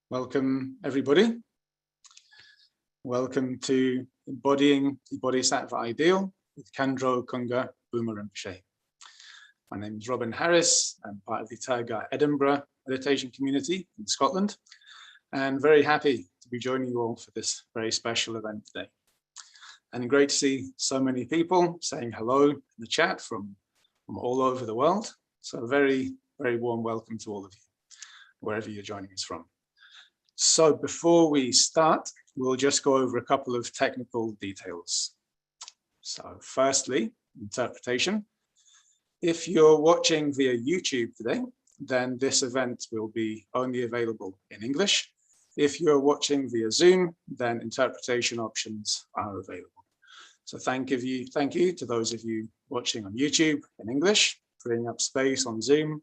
Welcome, everybody. Welcome to Embodying the Bodhisattva Ideal with Khandro Kunga Bhuma Rinpoche. My name is Robin Harris. I'm part of the Tergar Edinburgh meditation community in Scotland, and very happy to be joining you all for this very special event today. And great to see so many people saying hello in the chat from all over the world. So a very, very warm welcome to all of you, wherever you're joining us from. So before we start, we'll just go over a couple of technical details. So firstly, interpretation. If you're watching via YouTube today, then this event will be only available in English. If you're watching via Zoom, then interpretation options are available. So thank you to those of you watching on YouTube in English, freeing up space on Zoom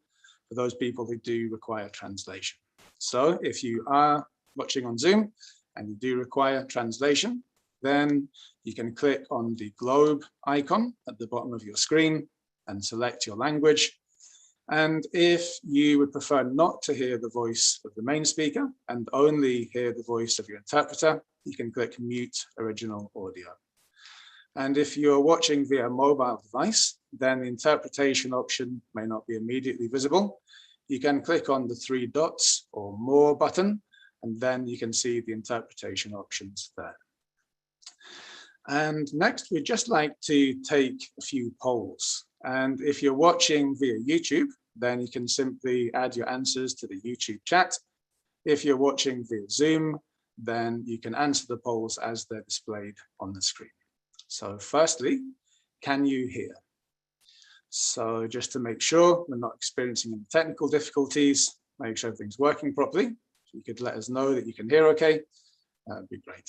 for those people who do require translation. So if you are watching on Zoom and you do require translation, then you can click on the globe icon at the bottom of your screen and select your language. And if you would prefer not to hear the voice of the main speaker and only hear the voice of your interpreter, you can click mute original audio. And if you're watching via a mobile device, then the interpretation option may not be immediately visible. You can click on the three dots or more button, and then you can see the interpretation options there. And next, we'd just like to take a few polls. And if you're watching via YouTube, then you can simply add your answers to the YouTube chat. If you're watching via Zoom, then you can answer the polls as they're displayed on the screen. So firstly, can you hear? So just to make sure we're not experiencing any technical difficulties, make sure everything's working properly. If you could let us know that you can hear okay, that would be great.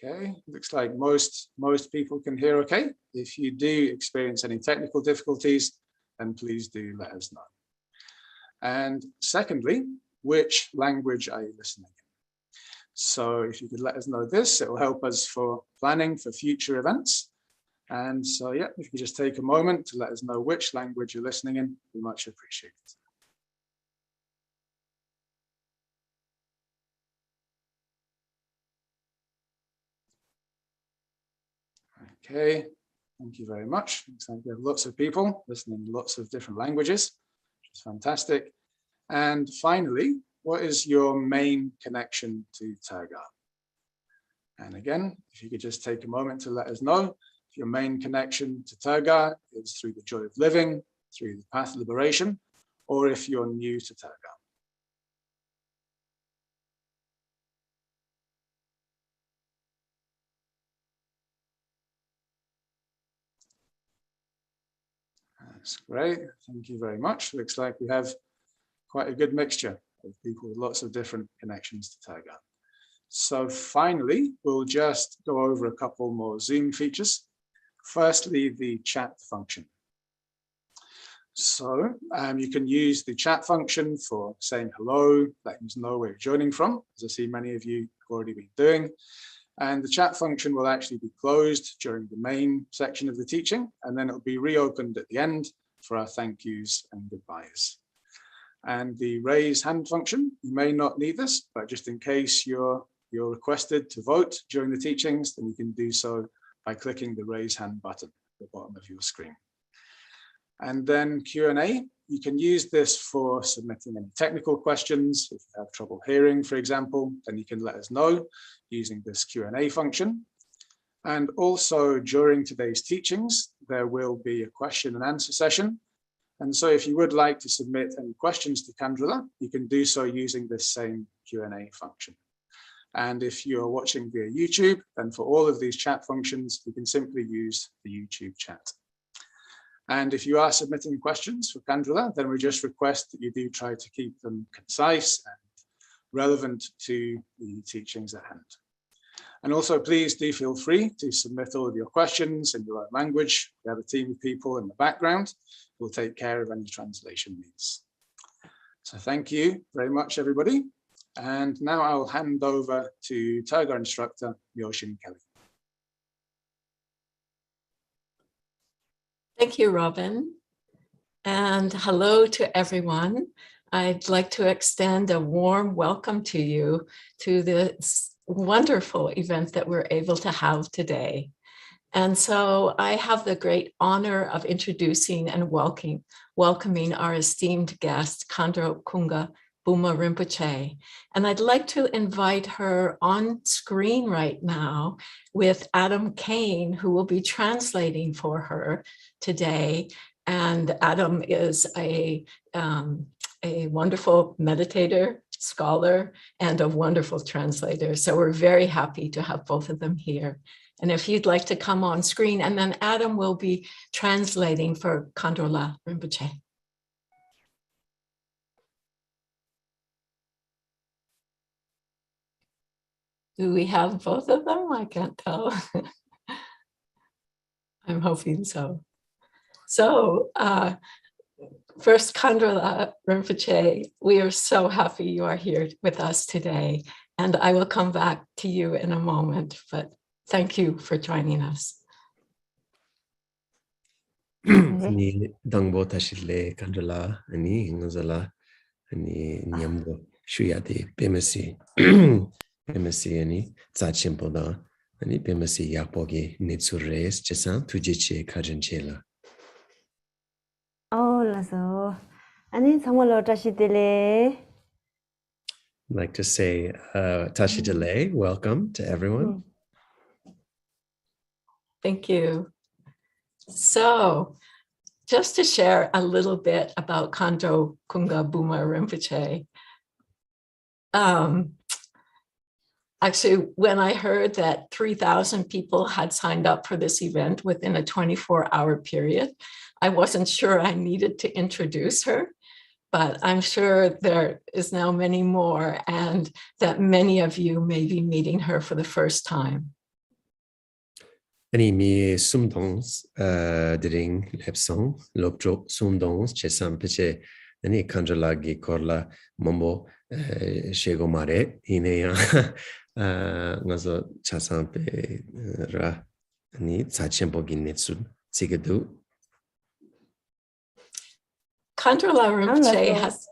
Okay, looks like most people can hear okay. If you do experience any technical difficulties, then please do let us know. And secondly, which language are you listening in? So if you could let us know this, it will help us for planning for future events. And so, yeah, if you could just take a moment to let us know which language you're listening in, we much appreciate it. Okay, thank you very much. Looks like we have lots of people listening in lots of different languages, which is fantastic. And finally, what is your main connection to Tergar? And again, if you could just take a moment to let us know if your main connection to Tergar is through the joy of living, through the path of liberation, or if you're new to Tergar. That's great. Thank you very much. Looks like we have quite a good mixture of people with lots of different connections to Tergar. So finally, we'll just go over a couple more Zoom features. Firstly, the chat function. So you can use the chat function for saying hello, letting us know where you're joining from, as I see many of you have already been doing. And the chat function will actually be closed during the main section of the teaching, and then it'll be reopened at the end for our thank yous and goodbyes. And the raise hand function, you may not need this, but just in case you're requested to vote during the teachings, then you can do so by clicking the raise hand button at the bottom of your screen. And then Q&A, you can use this for submitting any technical questions. If you have trouble hearing, for example, then you can let us know using this Q&A function. And also during today's teachings, there will be a question and answer session. And so if you would like to submit any questions to Khandro, you can do so using this same Q&A function. And if you're watching via YouTube, then for all of these chat functions, you can simply use the YouTube chat. And if you are submitting questions for Khandro, then we just request that you do try to keep them concise and relevant to the teachings at hand. And also, please do feel free to submit all of your questions in your own language. We have a team of people in the background who will take care of any translation needs. So thank you very much, everybody. And now I'll hand over to Tergar instructor, Immersion Kelly. Thank you, Robin. And hello to everyone. I'd like to extend a warm welcome to you to this wonderful event that we're able to have today. And so I have the great honor of introducing and welcoming our esteemed guest, Khandro Kunga Bhuma Rinpoche. And I'd like to invite her on screen right now with Adam Kane, who will be translating for her today. And Adam is a wonderful meditator, scholar, and a wonderful translator. So we're very happy to have both of them here. And if you'd like to come on screen, and then Adam will be translating for Khandro Rinpoche. Do we have both of them? I can't tell. I'm hoping so. So first, Khandro Rinpoche, we are so happy you are here with us today. And I will come back to you in a moment, but thank you for joining us. Ani dangbo tashile Khandro ani ngazala ani nyamdo shuyade pemasi pemasi ani tsachimpo da ani pemasi yakpoge netsures chesan tujiche kajenchela. Oh, lazo. Ani samalo tashidele. I'd like to say, Tashidele, welcome to everyone. Thank you. So, just to share a little bit about Khandro Kunga Bhuma Rinpoche. Actually, when I heard that 3,000 people had signed up for this event within a 24-hour period, I wasn't sure I needed to introduce her, but I'm sure there is now many more, and that many of you may be meeting her for the first time. Ani mi sumdons dring lepson lopjo sumdons chesam peche ani Khandro gi korla mombo shego mare ineya ngazo chasampe ra ani tsachempo ginetsu sigedu. Khandro Rinpoche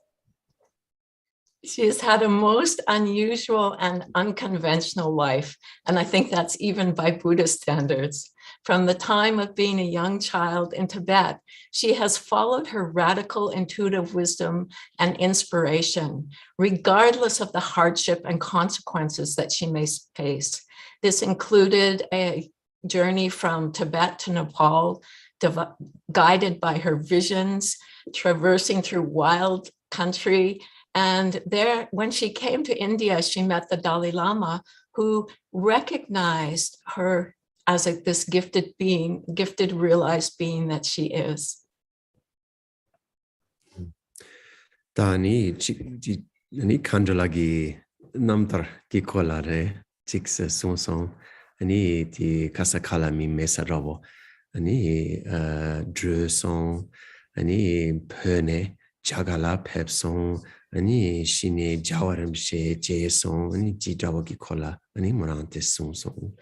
she has had a most unusual and unconventional life, and I think that's even by Buddhist standards. From the time of being a young child in Tibet, she has followed her radical intuitive wisdom and inspiration, regardless of the hardship and consequences that she may face. This included a journey from Tibet to Nepal, guided by her visions, traversing through wild country. And there, when she came to India, she met the Dalai Lama, who recognized her as this gifted being, gifted, realized being that she is. Tani Khandro gi namtar ki kolare chix sonson ani ti kasakala mi mesarobo ani druson ani pene jagala pepson ani shine jawaram she jason ani jidawogi kola ani morante sonson.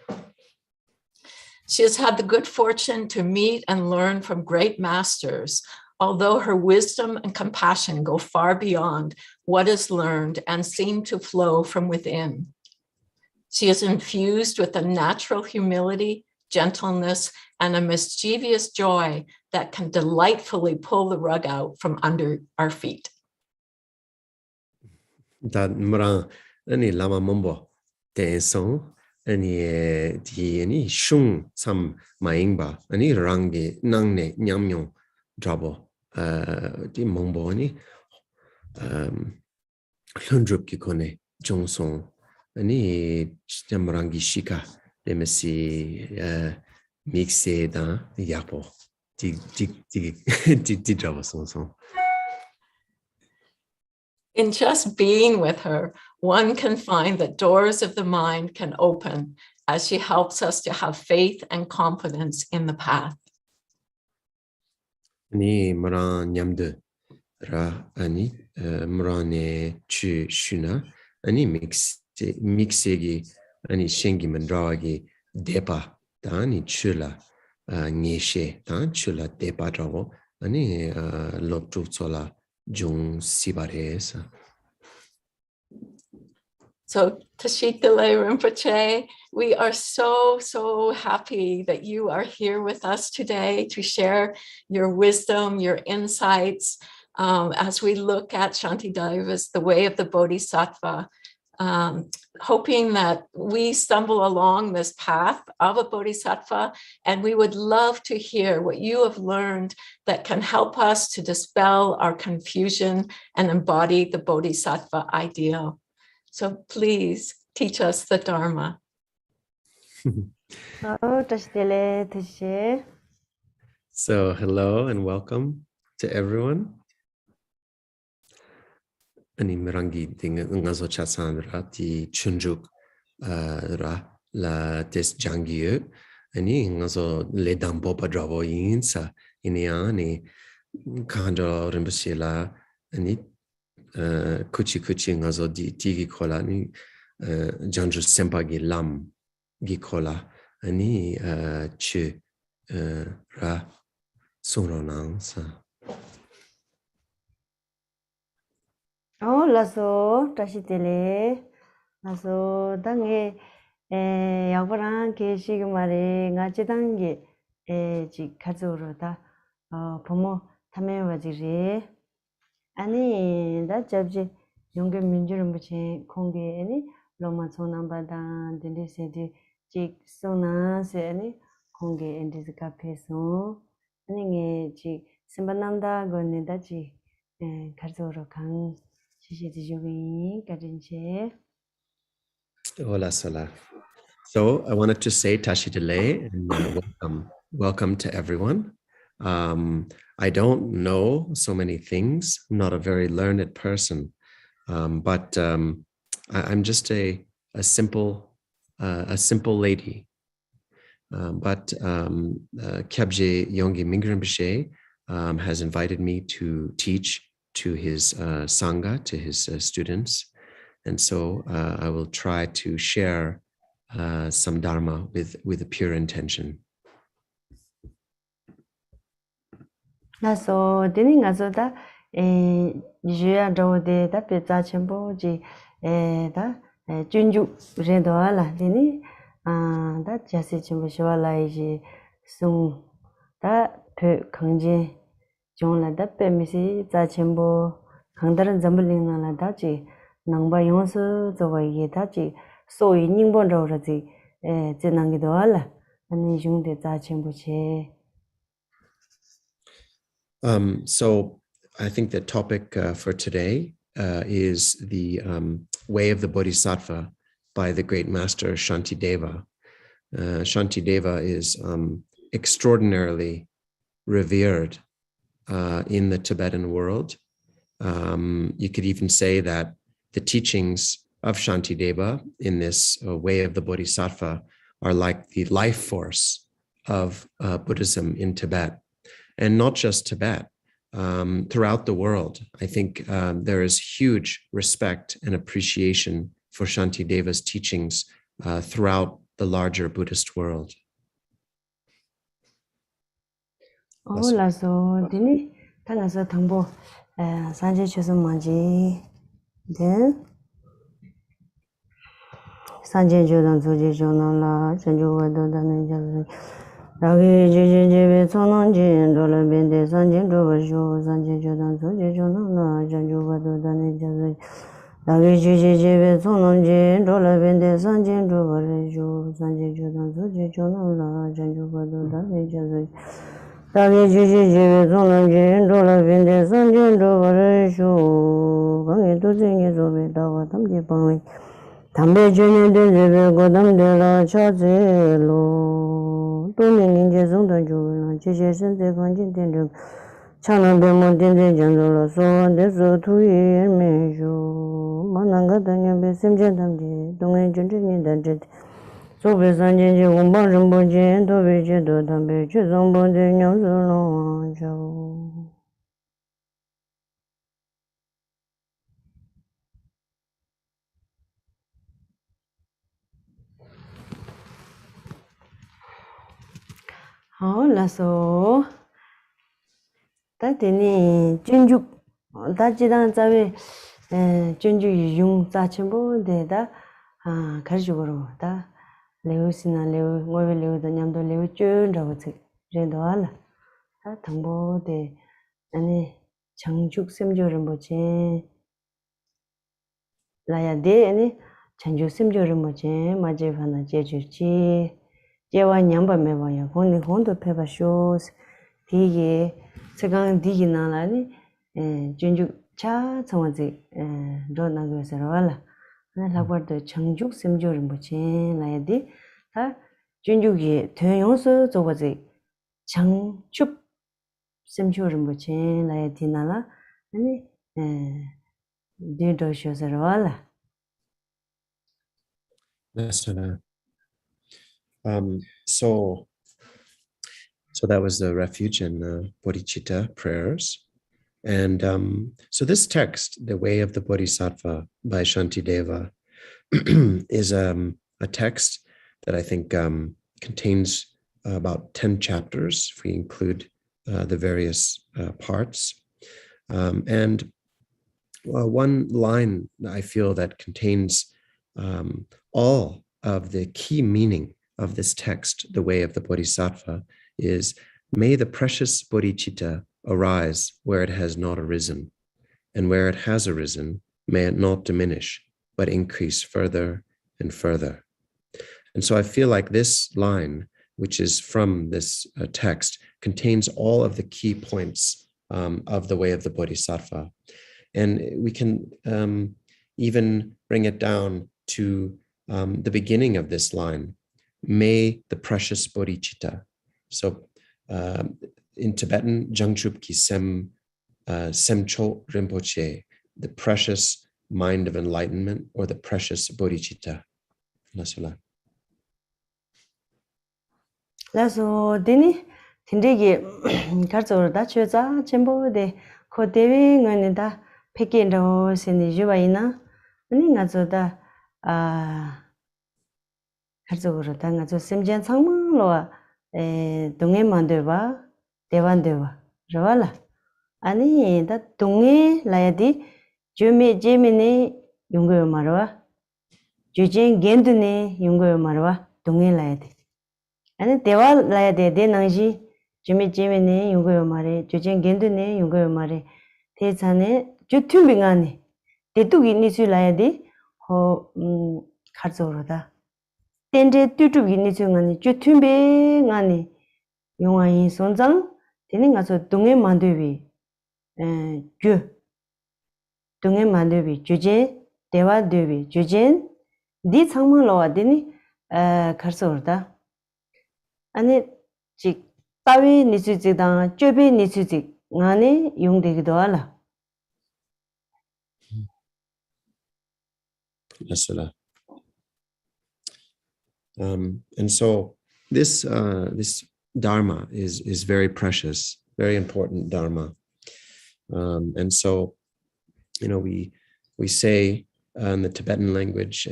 She has had the good fortune to meet and learn from great masters, although her wisdom and compassion go far beyond what is learned and seem to flow from within. She is infused with a natural humility, gentleness, and a mischievous joy that can delightfully pull the rug out from under our feet. That mra ani lama mombo tenson ani di ani shung sam maingba ani rangi nangne nyamyo drabo di mombo ani lundrup ki kone jongson ani jamrangi shika demesi mixe da yapo di drabo son. In just being with her, one can find that doors of the mind can open as she helps us to have faith and confidence in the path. Ni mara nyamde ra ani mrane chu shuna ani mixegi ani shengi mandrawagi depa da ani chula ngeshe tan chula te patravo ani lobtu sola jung sibares. So Tashitale Rinpoche, we are so happy that you are here with us today to share your wisdom, your insights, as we look at Shantideva's The Way of the Bodhisattva, hoping that we stumble along this path of a Bodhisattva, and we would love to hear what you have learned that can help us to dispel our confusion and embody the Bodhisattva ideal. So please teach us the Dharma. So hello and welcome to everyone. Ani merangi tinga ngazo chatsandra ti chunjuk ra la tes jangyu ani ngazo le dambo padravo insa iniani Khandro Rinpoche la ani kuchi ngazo di tigi kola ni janju sempa gi lam gi kola ani chu ra sunronang sa. Oh, laso tashitele laso dange yaguran ke shigmare ngache dange ji kazuro da pomo tame wajire ani da jabje yongge minjurum buche konge ani loma sonamba da dinde sedi ji sona se ani konge endi ka peso ani nge ji simbanamda gonne da ji kazuro kan. Hola, Sola. So I wanted to say Tashi Delay and welcome to everyone. I don't know so many things. I'm not a very learned person, but I'm just a simple lady. But Kyabje Yonggi Mingyur has invited me to teach to his Sangha, to his students. And so I will try to share some Dharma with a pure intention. So, dining azoda, Jia Dode, that Pizza Chembo, da Junju Redoala, Dini, that Jassi Chimbushwala, Sung, that Kanje. John la pe misi za chembo khangdar zambuling na la da chi nangba yonsu zo wa ye da chi so yi ningbo ro ra ji je nang gi do la ani jung de za chembo che. So I think the topic for today is the Way of the Bodhisattva by the great master Shantideva. Shantideva is extraordinarily revered in the Tibetan world. You could even say that the teachings of Shantideva in this Way of the Bodhisattva are like the life force of Buddhism in Tibet. And not just Tibet, throughout the world. I think there is huge respect and appreciation for Shantideva's teachings throughout the larger Buddhist world. Oh, la so dini tanga sa thangbo sanje choso manji de sanje jodan soje jona la sanjo wado dane jabe ragi jeje be sonon je dola bende sanje do jo sanje jodan soje jona la sanjo wado dane jabe ragi jeje be sonon je dola bende sanje do jo sanje jodan soje jona la sanjo wado dane jabe Tagi Jiji Jivi Zonam Jin Dola Vinde Sanjin Dovare Shu Gangi Tuzingi Zobe Dawa Tamji Pangwi Tambe Jini Dizebe Godam Dela Chaze Lo Tumi Ninja Zondan Juvila Chiche Sense Kanjin Tinduk Chana Bemo Tinde Jandola Soan Deso Tuyi Meju Mananga Tanya Besim Jantamji Tungi Junjini Danjit So Besanji Umba Rinpoche Tobe Chedo Tambe Chizombo De Nyamsolo Anjo. 라서 다데니 준죽 다지단 자베 준죽 용 자침보 데다 가르주고로 다 레우스나 레우 뭐베 레우도 냠도 레우 쭌라고 렌도알라 다 당보데 아니 장죽 셈조를 뭐지 라야데 아니 장죽 셈조를 뭐지 맞제 하나 제주지 제와 냠바메 봐야 혼이 혼도 패바쇼 디게 세강 디기 나라니 준죽 차 정원지 로나고서라 라버도 장죽 셈조를 뭐지 라야데 다 준죽이 대용서 저거지 장축 셈조를 뭐지 라야디 나라 아니 디도쇼서라 So that was the refuge and bodhicitta prayers. And so this text, The Way of the Bodhisattva by Shantideva, is a text that I think contains about 10 chapters, if we include the various parts. And one line I feel that contains all of the key meaning of this text, The Way of the Bodhisattva, is, may the precious bodhicitta arise where it has not arisen, and where it has arisen, may it not diminish, but increase further and further. And so I feel like this line, which is from this text, contains all of the key points of the way of the Bodhisattva. And we can even bring it down to the beginning of this line, may the precious bodhicitta. So in Tibetan, Jangchup ki semcho Rinpoche, the precious mind of enlightenment, or the precious bodhicitta. Lasula. 라서 데니 틴데게 가르쳐다 쳐자 쳔보데 코데위 응은다 페킨로 신이 주바이나 아니 가져다 가져오르다 가져 심전 상문로 동해 만들바 대반되와 저발라 아니 다 동해 라야디 주미 제미네 용거 말와 주진 겐드네 용거 말와 동해 라야디 아니 대화 라야디 대낭지 주미 제미네 용거 말에 주진 겐드네 용거 말에 대산에 주투빙하네 대뚝이 니수 라야디 가져오르다 텐데 뚜뚜기 니수가니 주투빙하네 용아이 손장 되는 가서 동해 만들비 동해 만들비 주제 대화 되비 주제 네 상물로 와더니 가서다 아니 지 따위 니수지다 쩨비 니수지 안에 용되기도 하라 Asala. And so this Dharma is very precious, very important Dharma. And so, you know, we say in the Tibetan language,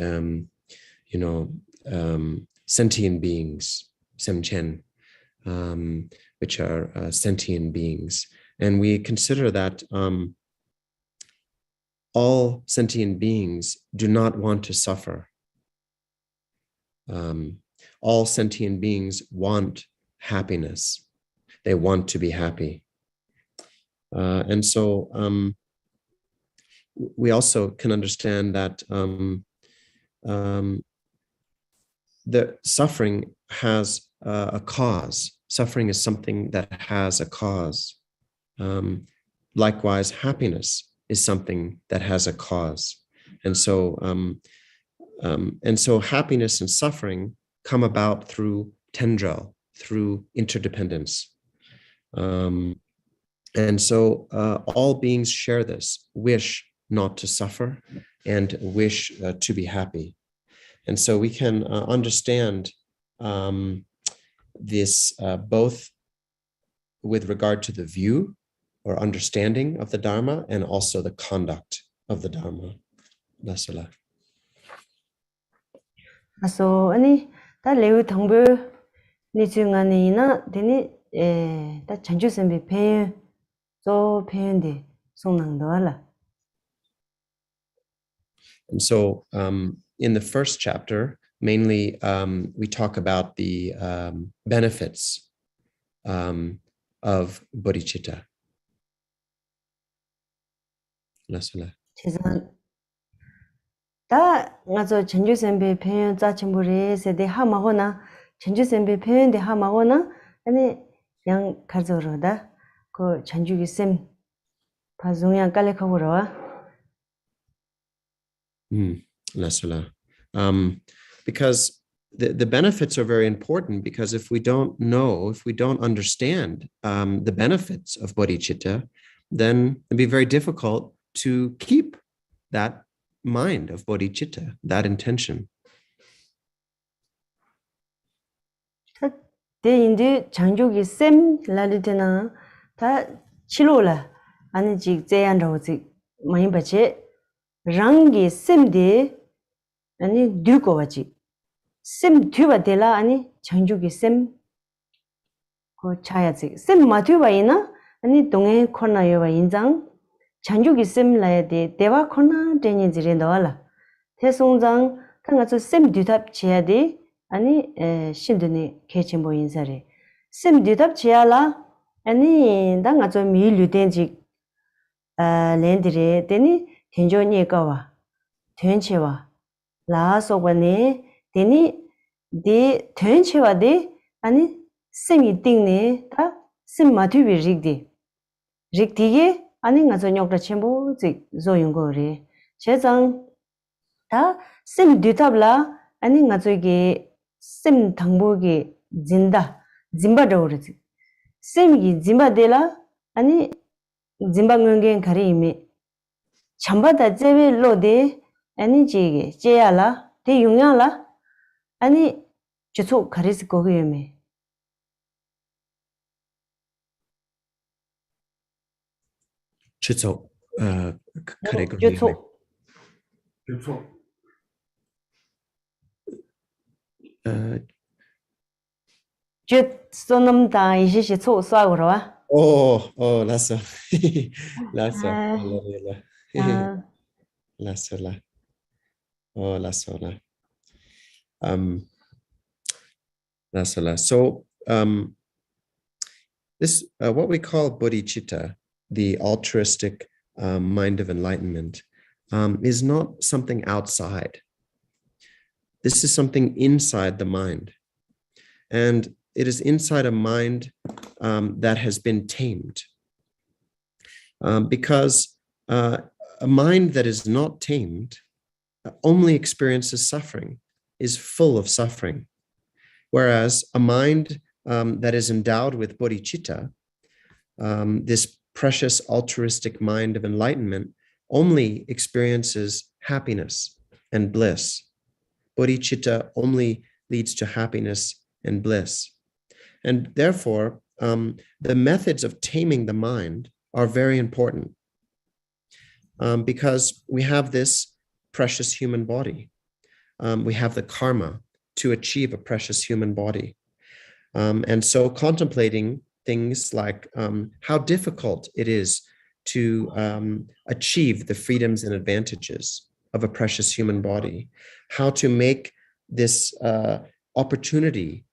sentient beings, semchen, which are sentient beings. And we consider that all sentient beings do not want to suffer. All sentient beings want happiness. They want to be happy. And so we also can understand that the suffering has a cause. Suffering is something that has a cause. Likewise, happiness is something that has a cause. And so happiness and suffering come about through tendril, through interdependence. And so all beings share this, wish not to suffer and wish to be happy. And so we can understand this both with regard to the view or understanding of the Dharma and also the conduct of the Dharma. Lasala. So, ani ta leu thangbu 니중안이나 되니 다 전주선비 배 저 배인데 송낭도알라. And so in the first chapter, mainly we talk about the benefits of bodhicitta. 죄송. 다 ngazo 전주선비 배 자침부리 세대 하마거나 전주선비 배인데 하마거나 아니 양 가져로다 그 전주기 쌤 파송양 깔래커고로와 because the benefits are very important, because if we don't know, if we don't understand the benefits of bodhicitta, then it'd be very difficult to keep that mind of bodhicitta, that intention. 대인데 장족이 쌤 라리테나 다 치료라 아니 직 제안로지 많이 받지 랑기 쌤데 아니 들고 와지 쌤 뒤바데라 아니 장족이 쌤 그 차야지 쌤 마뒤바이나 아니 동에 코나요바 인장 장족이 쌤 라야데 대화 코나 되니지레 넣어라 대송장 당가서 쌤 뒤답 지야데 아니 신드니 개침보 인사래 쌤 뒤답 지야라 아니 당가서 미류된지 렌드레 되니 텐조니가와 텐체와 라소바네 되니 데 텐체와데 아니 쌤이 띵네 다 쌤 마튜비 릭디 릭디게 아니 가서 녀크라 쳔보 지 조용거래 제장 다 쌤 뒤답라 아니 가서게 쌤 당보게 진다 짐바도르지 쌤이 짐바데라 아니 짐방응겐 가리미 참바다 제벨로데 아니 지게 제야라 대 용야라 아니 저초 가리스 거기에메 저초 가리고 저초 저 소놈다 이시시 초 쏴고라 라서 라서 라서라 라서라 lasola. So this what we call bodhicitta, the altruistic mind of enlightenment, is not something outside. This is something inside the mind, and it is inside a mind that has been tamed, because a mind that is not tamed only experiences suffering, is full of suffering, whereas a mind that is endowed with bodhicitta, this precious altruistic mind of enlightenment, only experiences happiness and bliss. Bodhicitta only leads to happiness and bliss. And therefore, the methods of taming the mind are very important, because we have this precious human body. We have the karma to achieve a precious human body. And so contemplating things like how difficult it is to achieve the freedoms and advantages of a precious human body, how to make this opportunity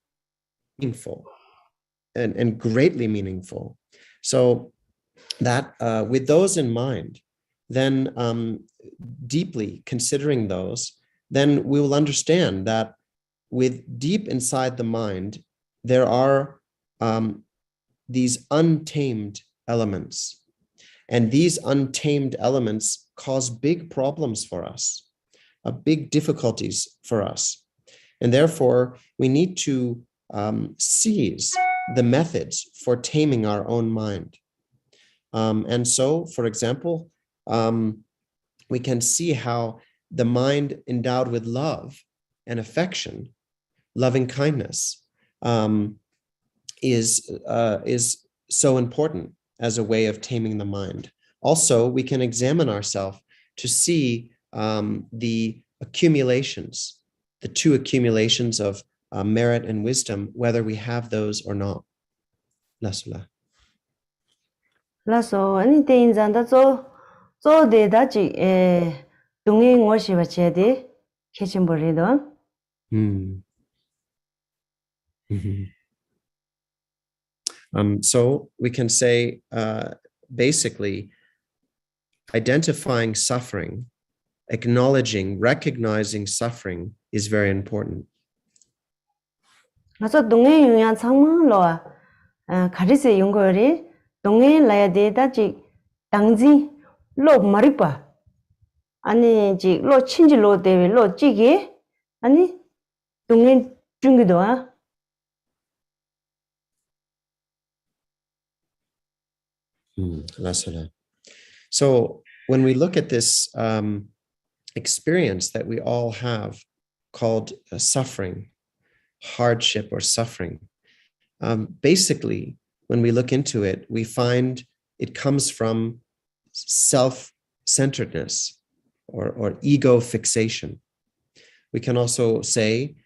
meaningful and greatly meaningful. So that with those in mind, then deeply considering those, then we will understand that with deep inside the mind, there are these untamed elements. And these untamed elements cause big problems for us, big difficulties for us. And therefore, we need to seize the methods for taming our own mind. And so, for example, we can see how the mind endowed with love and affection, loving kindness, is so important as a way of taming the mind. Also, we can examine ourselves to see the accumulations, the two accumulations of merit and wisdom, whether we have those or not. Lasula. Lasso, anything that's all the dachi, doing worship a chedi, kitchen burrido. So we can say, basically, identifying suffering, acknowledging, recognizing suffering is very important. So doing yan sang loa, Kadise Yungori, doing laya de dachi, tangzi, lo maripa. Ani ji lo chinji lo devi lo jigi, ani doing jungidoa. So when we look at this experience that we all have called suffering, hardship or suffering, basically, when we look into it, we find it comes from self-centeredness or ego fixation. We can also say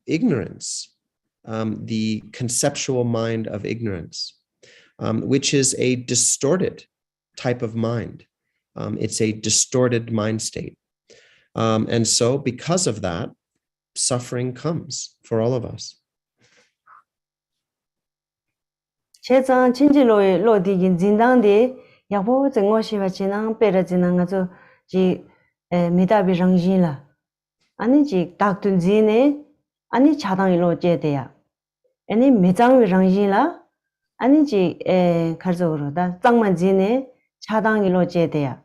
ignorance, the conceptual mind of ignorance. Which is a distorted type of mind. It's a distorted mind state. And so because of that, suffering comes for all of us. Chetan chinji lo digin zindang de, yabo zengo shiva chinang pera zinang azo ji midabi rangjin la. Ani ji daktun zine, ani chadang lo jedeya. Ani midang rangjin la, 아니 지 가르조로다 짱만지네 차당이로 제대야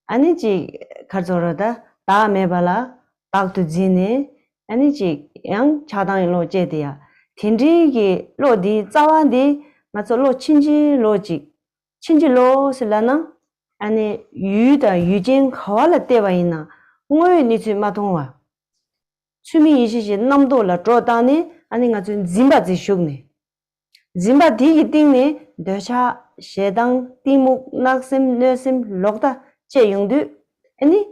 아니 지 가르조로다 다음에 봐라 딱도 지네 아니 지양 차당이로 제대야 틴디기 로디 자완디 맞로 친지 로직 친지로 슬라나 아니 유다 유진 커알 때와 있나 뭐에 니지 마동와 추미 이시지 남도라 쪼다니 아니 가준 짐바지 쇼네 Zimba digi tingni dosha shedang timu naksim nesim lokta che yungdu ani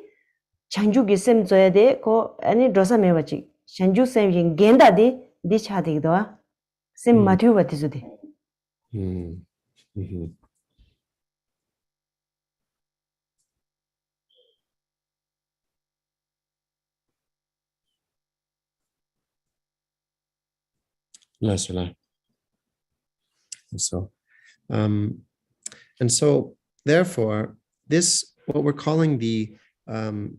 chanju gi sem zoya de ko ani dosa mewachi chanju sem yin genda de di cha de do sem mathu bati zude Lasula. And so, therefore, this, what we're calling the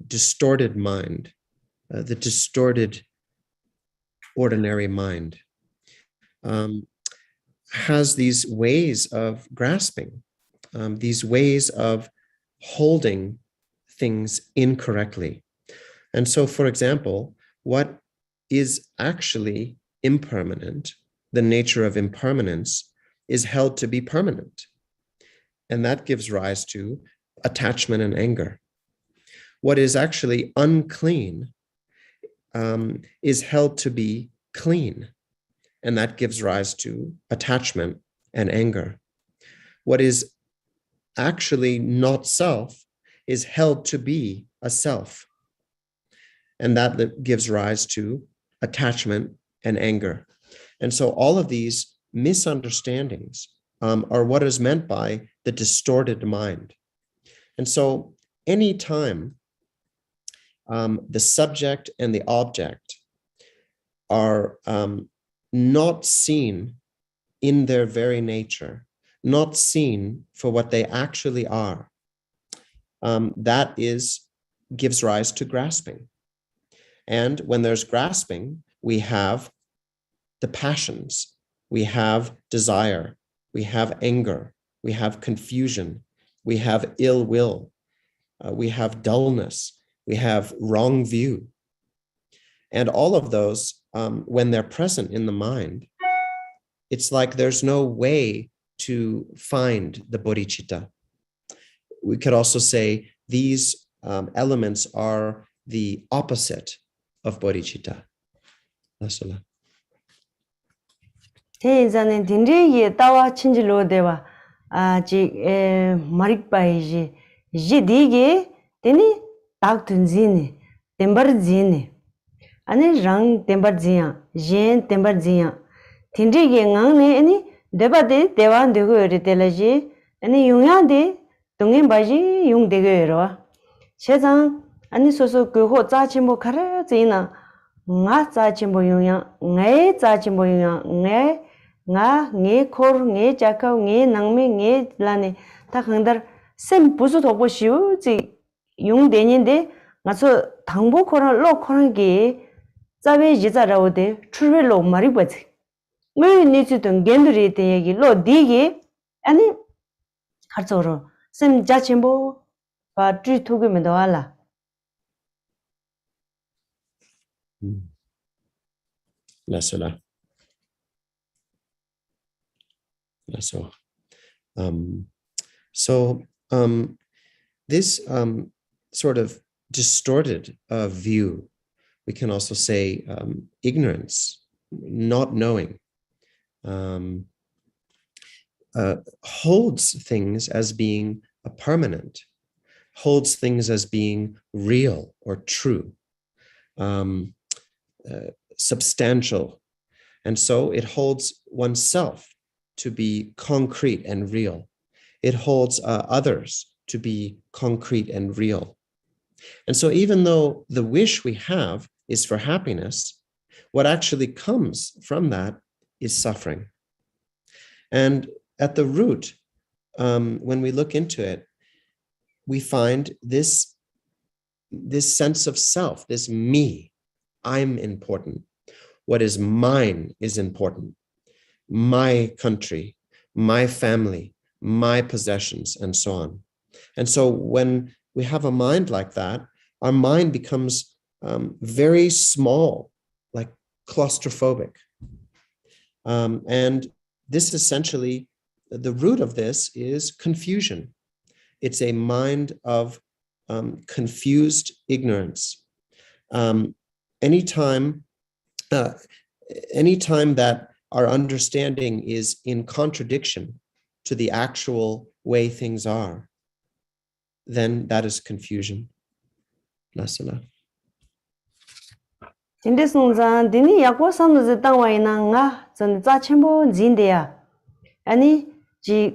distorted mind, the distorted ordinary mind, has these ways of grasping, these ways of holding things incorrectly. And so, for example, what is actually impermanent, the nature of impermanence, is held to be permanent. And that gives rise to attachment and anger. What is actually unclean is held to be clean. And that gives rise to attachment and anger. What is actually not self is held to be a self. And that gives rise to attachment and anger. And so all of these misunderstandings are what is meant by the distorted mind. And so anytime the subject and the object are not seen in their very nature, not seen for what they actually are, that gives rise to grasping. And when there's grasping, we have the passions, we have desire, we have anger, we have confusion, we have ill will, we have dullness, we have wrong view. And all of those, when they're present in the mind, it's like there's no way to find the bodhichitta. We could also say these elements are the opposite of bodhichitta. Lasula. Tenzane dindri tawa chinjilo dewa ji marikpai ji digi teni taktun zini tembar zini Ani rang tembar jiya, yen tembar jiya. Tindrigi ngang ne ani deba de dewan dego yore telaji, ani yungyang de dongin baji yung dego yore. Shezang ani soso goho za chimbo kara zina, nga za chimbo yungyang, ngay za chimbo yungyang, ngay nga nge kor nge chakaw nge nangme nge lani ta khandar sem busu thobo shiu zi yung denyin de nga so thangbo koran lo koran ge zawe jiza rao de churwe lo mari bazi ngay nichi tong genduri de yagi lo digi ani kharchoro sem ja chimbo ba tri thugu me dawala. Lasala. So, this sort of distorted view, we can also say ignorance, not knowing, holds things as being permanent, holds things as being real or true, substantial. And so it holds oneself to be concrete and real. It holds others to be concrete and real. And so even though the wish we have is for happiness, what actually comes from that is suffering. And at the root, when we look into it, we find this sense of self, this me, I'm important. What is mine is important. My country, my family, my possessions, and so on. And so when we have a mind like that, our mind becomes very small, like claustrophobic. And this essentially, the root of this is confusion. It's a mind of confused ignorance. Anytime that our understanding is in contradiction to the actual way things are, then that is confusion. Lasala. Jindesungza dini yakwa samnuzi tangwaina nga zan za chenpo zindeya. Ani ji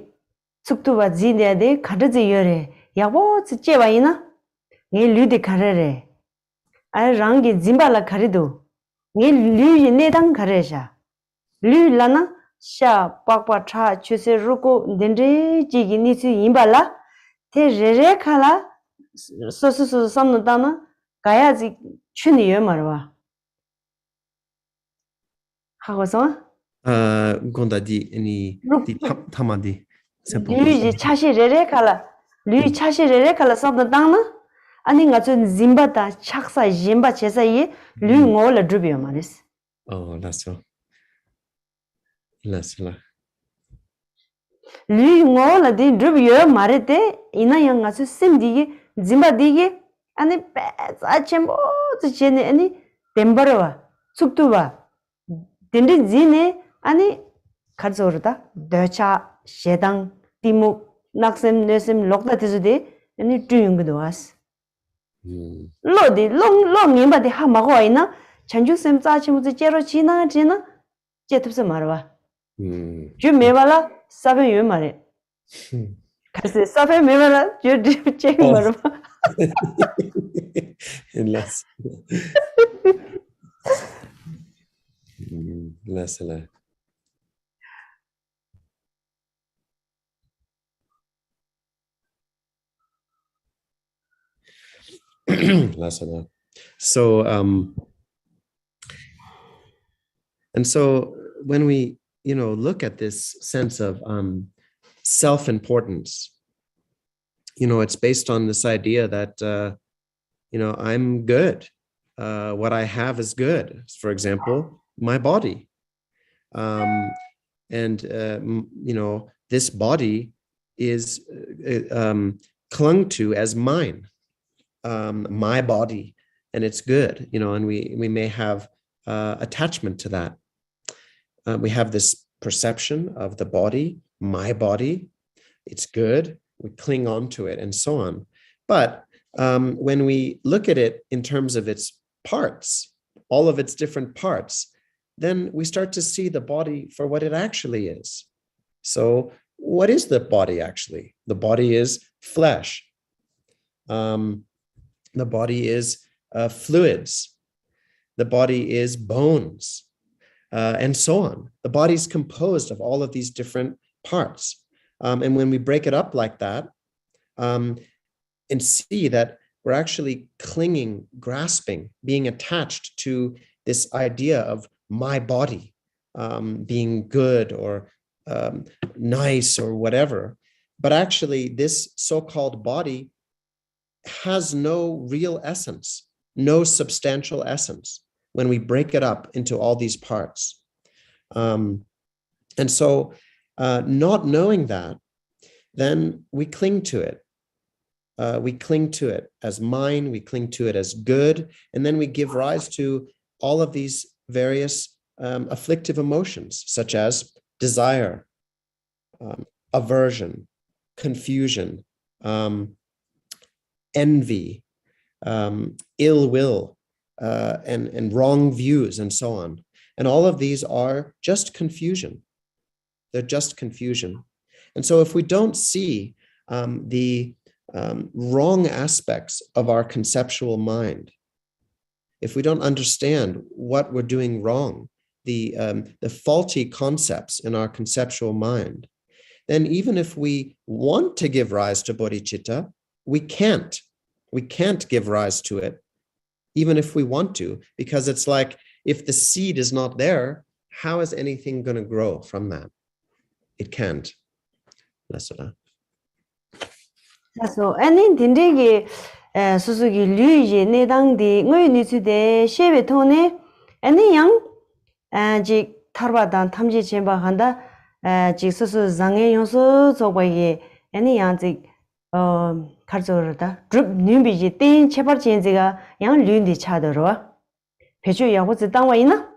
tsuktuwa zindeya de kadazi yore. Yakwa zi chewa ina nge lu de karare. Ay rangi zimbala karido. Nge lu yi nedang karesha. Lu lana sha pakpa cha chuse ruko dendre jigi nisu imbala te rere kala sosu samnu dana gaya zi chuni yo marwa. Hago sama? Gonda di ni di tamadi. Lu chashi rere kala samnu dana ani nga chun zimba ta chaksa jimba chesa ye lu ngo la drubyo maris. Oh, lasso. Lasala. Lu ngo la di drubyo marite ina yang nga chu sim digi zimba digi ani peza chembo tu chene ani tembarwa suktuwa dindi zine ani kharzorda docha shedang timu naksem nesem lokta tizude ani tuyungdo was lo di long ngimba de ha mago ina chanju sem cha chimu je chero china china jetupse marwa ju mebala sabe yu mare kasi sabe mebala ju che marwa Less. Lasala. Lasala. So, and so when we, look at this sense of self-importance, it's based on this idea that, I'm good. What I have is good. For example, my body. This body is clung to as mine, my body, and it's good, and we may have attachment to that. We have this perception of the body, my body, it's good, we cling on to it, and so on. But when we look at it in terms of its parts, all of its different parts, then we start to see the body for what it actually is. So what is the body actually? The body is flesh. The body is fluids. The body is bones, and so on. The body is composed of all of these different parts. And when we break it up like that, and see that we're actually clinging, grasping, being attached to this idea of my body being good or nice or whatever. But actually, this so-called body has no real essence, no substantial essence when we break it up into all these parts. And so not knowing that, then we cling to it. We cling to it as mine, we cling to it as good, and then we give rise to all of these various afflictive emotions, such as desire, aversion, confusion, envy, ill will, and wrong views, and so on. And all of these are just confusion. They're just confusion. And so if we don't see the wrong aspects of our conceptual mind, if we don't understand what we're doing wrong, the faulty concepts in our conceptual mind, then even if we want to give rise to bodhicitta, we can't give rise to it, even if we want to, because it's like, if the seed is not there, how is anything going to grow from that? It can't. So, any tindegi susugi luji nedang di ngoy nisu de shebe tone any yang ji tarwa dan tamji chemba handa ji susu zange yosu sobaye any yang ji karjorda drup nyumbi ji tin chebar chenjiga yang lundi chadoro pechu yago zi tangwa ina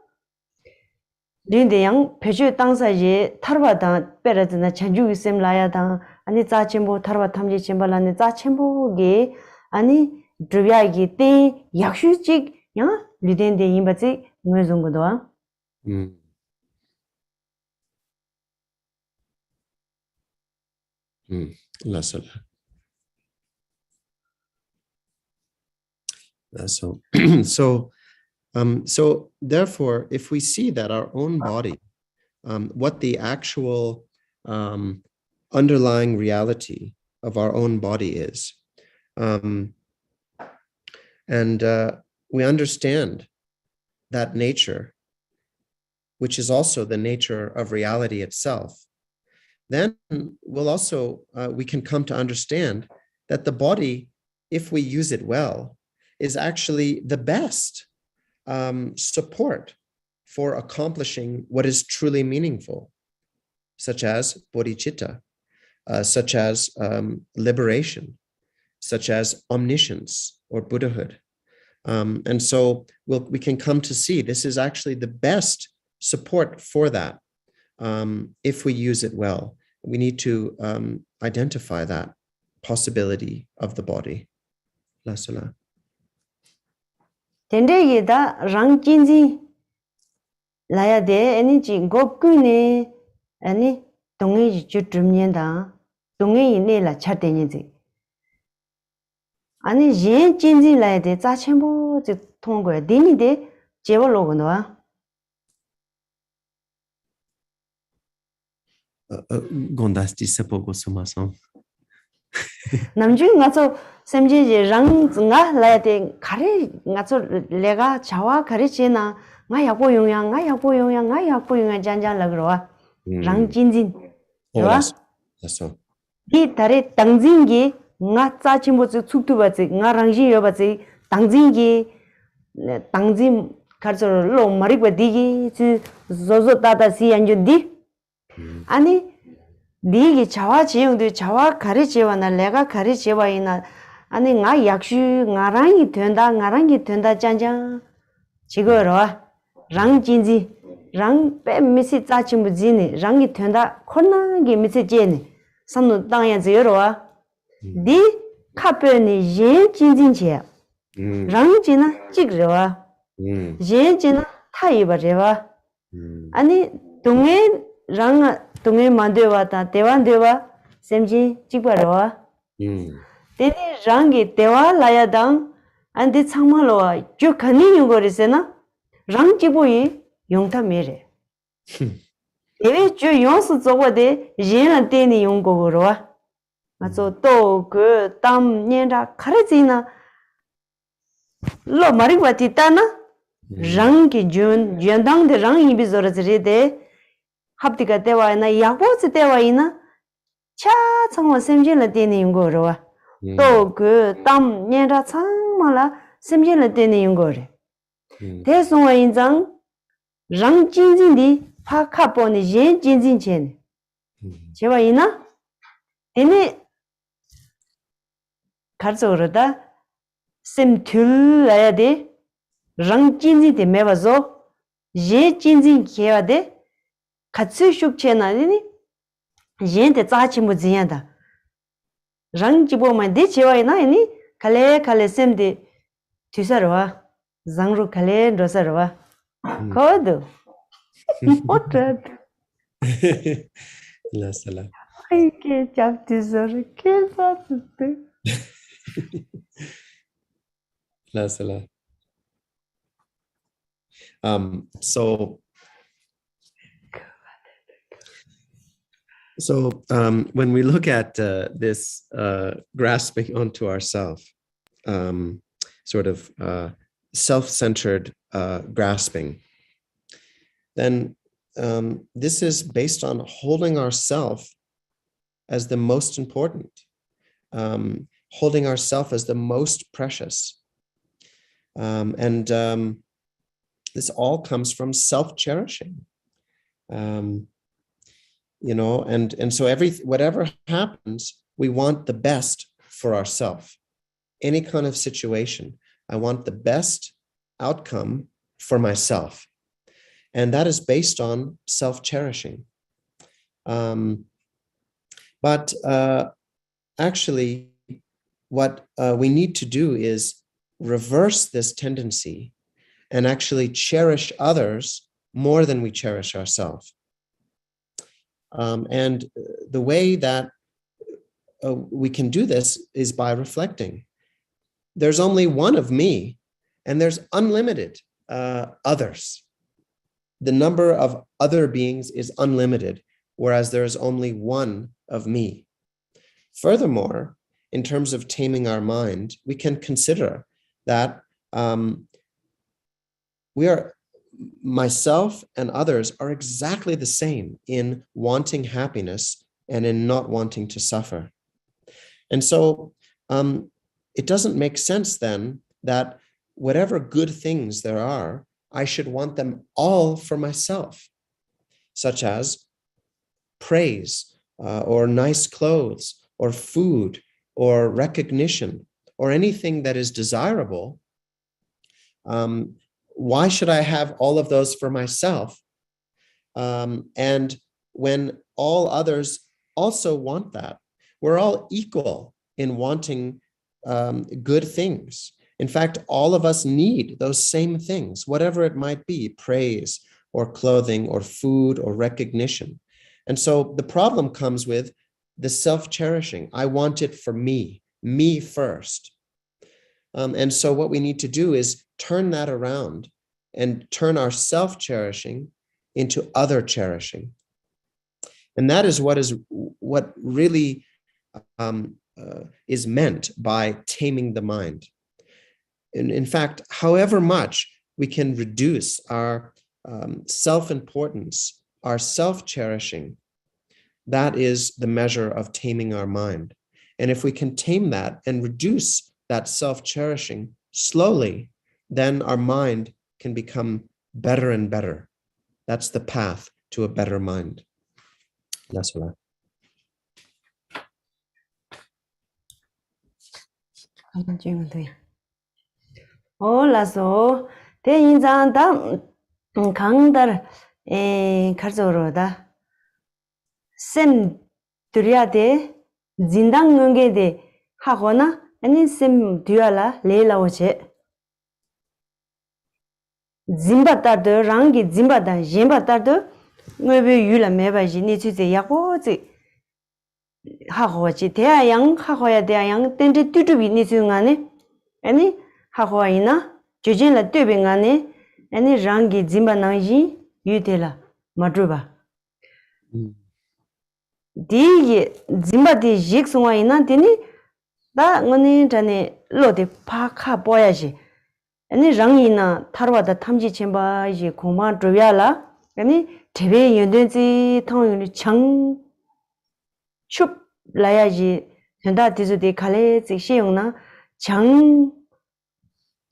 lundi yang pechu tangsa ji tarwa dan perazna chanju sem laya dan 아니 자침보 타르바 탐지 침발라니 자침보게 아니 드비아기 때 약슈직 야 리덴데 임바지 뇌종고도 Lasala. So therefore, if we see that our own body, what the actual underlying reality of our own body is, and we understand that nature, which is also the nature of reality itself, then we'll also we can come to understand that the body, if we use it well, is actually the best support for accomplishing what is truly meaningful, such as bodhicitta, such as liberation, such as omniscience or Buddhahood. And so we can come to see this is actually the best support for that if we use it well. We need to identify that possibility of the body. Lasala. 텐데게다 랑진지 라야데 에니지 곱꾸네 아니 동의지 주름년다 동의 내라 차대니지 아니 예 진지 라야데 자첨보 저 통고야 되니데 제벌로고노와 gondasti sepogo sumason 남주 가서 샘제지 랑nga 라야데 가리 가서 내가 자와 가리지나 nga yakbo 용양 잔잔 라그로와 랑진진 좋아? 됐어. 이 달에 당진기 nga 짜침보지 축투바지 nga 랑지 여바지 당진기 당진 가서로 마리바디기 조조 따다시 안준디 아니 니기 자와 지용도 자와 가르치와나 내가 가르치와이나 아니 nga 약슈 nga랑이 된다 짠짠 지거로 랑진지 랑 빼미시 짜침부지니 랑이 된다 코나게 미세제니 산노 땅에 지여로와 디 카페니 예 진진체 랑지나 찍으로와 옌지나 타이바레와 아니 동해 만되와다 대완되와 셈지 찍바레와 데니 랑기 대와 라야당 안데 창말로와 쭉 가니 요거리세나 랑 찍보이 용타 메레 에베 주 용스 저거데 옌라 데니 용고로와 맞어 또그 땀년라 카르지나 로 마리바티타나 랑기 준 연당데 랑이 비저르즈리데 합디가 대와이나 야고스 대와이나 차 정말 셈질라 되는 용거로와 또그 땀년라 창말라 셈질라 되는 용거래 대송와 인장 랑 진진디 파카보니 옌 진진첸 제와이나 데니 가르쳐르다 셈툴라야데 랑 진진데 메바조 예 진진 케야데 같이 슉체나니 옌데 짜치무 지야다 랑 지보만 데 제와이나 아니 칼레 셈데 투사르와 장루 칼레 로사르와 코드 어트 라살라 아이게 잡티서르 케사스테 라살라 So when we look at this grasping onto ourself, sort of self-centered grasping, then this is based on holding ourself as the most important, holding ourself as the most precious. And this all comes from self-cherishing. You know, and so whatever happens, we want the best for ourselves. Any kind of situation, I want the best outcome for myself. And that is based on self-cherishing. But actually, what we need to do is reverse this tendency and actually cherish others more than we cherish ourselves. And the way that we can do this is by reflecting. There's only one of me, and there's unlimited others. The number of other beings is unlimited, whereas there's only one of me. Furthermore, in terms of taming our mind, we can consider that myself and others are exactly the same in wanting happiness and in not wanting to suffer. And so it doesn't make sense then that whatever good things there are, I should want them all for myself, such as praise or nice clothes or food or recognition or anything that is desirable. Why should I have all of those for myself? And when all others also want that, we're all equal in wanting good things. In fact, all of us need those same things, whatever it might be, praise or clothing or food or recognition. And so the problem comes with the self-cherishing. I want it for me first. And so what we need to do is turn that around and turn our self-cherishing into other cherishing. And that is what really is meant by taming the mind. And in fact, however much we can reduce our self-importance, our self-cherishing, that is the measure of taming our mind. And if we can tame that and reduce that self-cherishing slowly, then our mind can become better and better. That's the path to a better mind. That's what Hola, so te inzanda kangdar karzoroda sem turyade zindang nge de hagona ani sem tuyala lela oche zimba tardo rangi zimba da jimba tardo ngebe yula meba ji ni chu ze yako zi ha ho chi te yang ha ho ya de yang ten de tu tu bi ni chu ngane ani ha ho ina jujin la de be ngane ani rangi zimba nang ji yu de la ma dru ba di zimba di jik sungwa ina tini da ngani tane lo de pa kha boya ji ani rangi na tharwa da thamji chemba ji khoma drya la ani thebe yenden ji thong yu chang chup laya ji henda tizu de khale ji sheyong na chang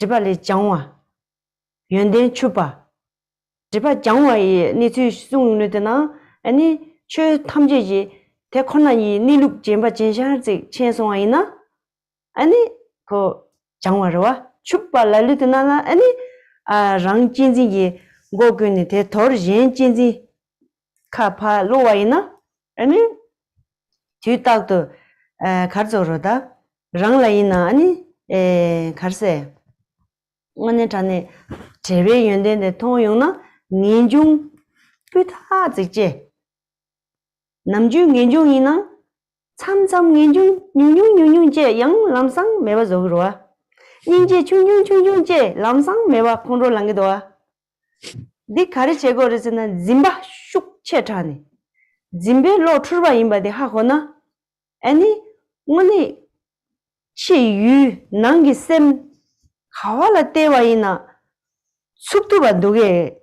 jiba le jangwa yenden chupa jiba jangwa yi ni chu sung ne de na ani che thamji ji te khona yi ni luk jemba jensha ji chen song yi na ani ko jangwa ro chupa la lu de na ani rang jin ji ye go gyu ni de thor yin jin ji kha pha lo wa yi na ani tu tak to khar zo ro da rang la yi na ani khar se ngane tane 제베 연대의 통용나 년중 pytha zikje namju ngenjungina 참참 ngenjung nyung je yang lamsang meba zogroa ninje chung je lamsang meba control lange doa di khari chego resena zimba shuk chetani zimbe lo thurba imba de ha hona ani ngoni chi yu nangi sem khawala tewaina suptuba doge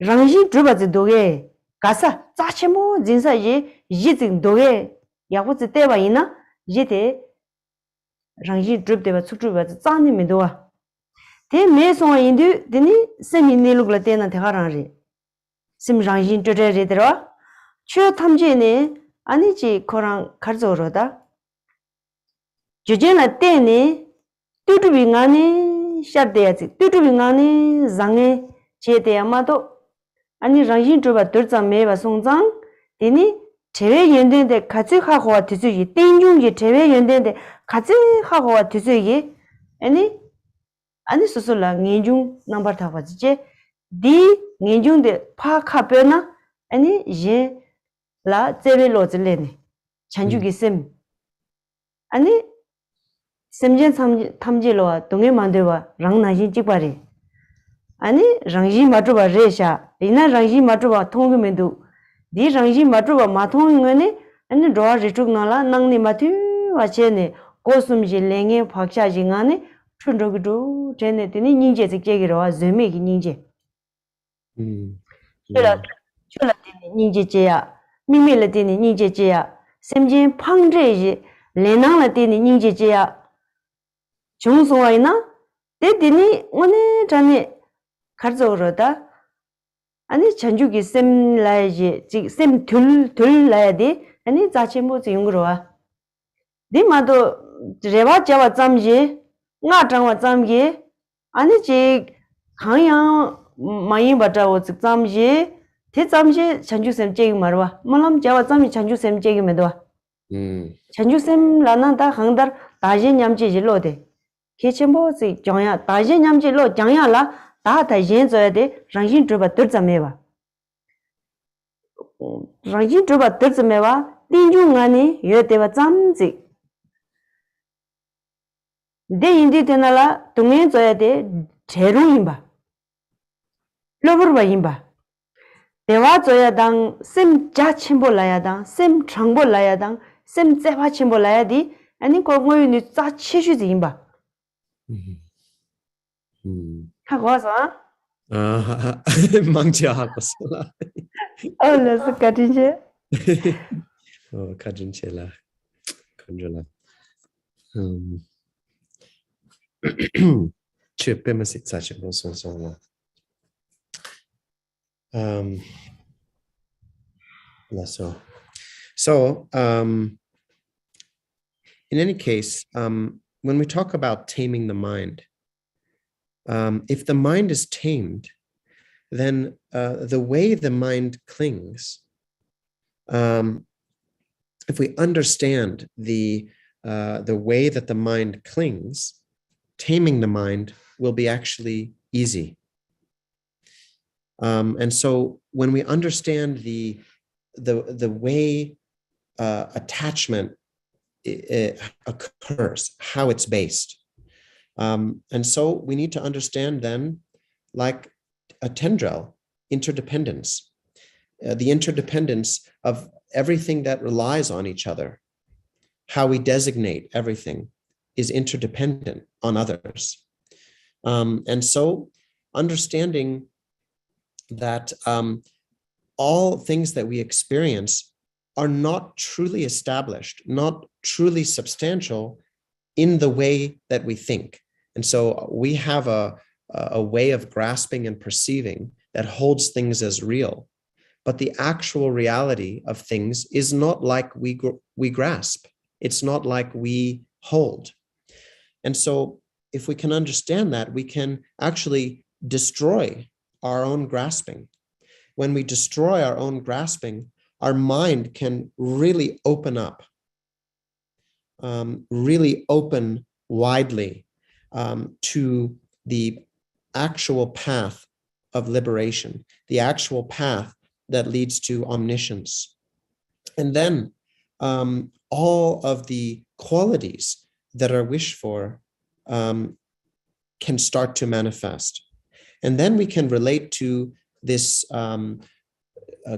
rangji drubazi doge gasa zachemo jinsa ye yizing doge yahuzi tewa ina yete rangji drubdeba suptuba zani medoa te me songa indu dini semi nilugla tena tegarangri sim rangji drure redra chyo tamje ne ani ji korang karjoroda jujena tene tutubi ngani shabdeyazi tutubi ngani zange chete amado 아니 랑신 주바 들자 매바 송장 데니 제외 연대인데 같이 하고와 뒤수기 땡중기 제외 연대인데 같이 하고와 뒤수기 아니 소소라 닌중 넘버 타바지제 디 닌중데 파카페나 아니 제라 제벨로즈레네 찬주기 셈 아니 셈젠 탐지로와 동해 만데와 랑나신 찍바리 아니 랑지 마트바 레샤 이나 랑지 마트바 통금에도 디 랑지 마트바 마통응네 아니 도와 리툭나라 낭니 마티 와체네 고숨지 랭에 박샤징아네 춘저기도 제네 데니 닌제 직제기로와 제메기 닌제 쫄라 데니 닌제제야 미미라 데니 닌제제야 셈진 팡제지 레낭라 데니 닌제제야 중소와이나 데데니 오네 자네 가르쳐로다 아니 전주기 셈 라야지 셈 둘 라야디 아니 자체모 용으로와 니마도 레바 자와 잠지 nga 장와 잠기 아니 지 강양 많이 받아오 잠지 대 잠지 전주셈 제기 말와 몰람 자와 잠이 전주셈 제기 메도 전주셈 라나다 항달 다진 냠지 질로데 개체모지 정야 다진 냠지로 정야라 다다 연저야데 랑신 주바 들자메와 랑신 주바 들자메와 띵중안이 여대와 잠지 데 인디테나라 동행저야데 제루임바 러버바임바 대화 저야당 셈 자침볼라야당 셈 장볼라야당 셈 제화침볼라야디 아니 고고유니 자 치슈지임바 하고 와서 망치하고서 얼른 가진지 가진체라 컨트롤라 쳬페마시 사치고 소소나 so in any case when we talk about taming the mind, if the mind is tamed, then the way the mind clings, if we understand the way that the mind clings, taming the mind will be actually easy. And so when we understand the way attachment occurs, how it's based. And so we need to understand then, like a tendril, interdependence, the interdependence of everything that relies on each other. How we designate everything is interdependent on others. And so understanding that all things that we experience are not truly established, not truly substantial in the way that we think. And so we have a way of grasping and perceiving that holds things as real. But the actual reality of things is not like we grasp. It's not like we hold. And so if we can understand that, we can actually destroy our own grasping. When we destroy our own grasping, our mind can really open up, really open widely to the actual path of liberation, the actual path that leads to omniscience. And then all of the qualities that are wished for can start to manifest. And then we can relate to this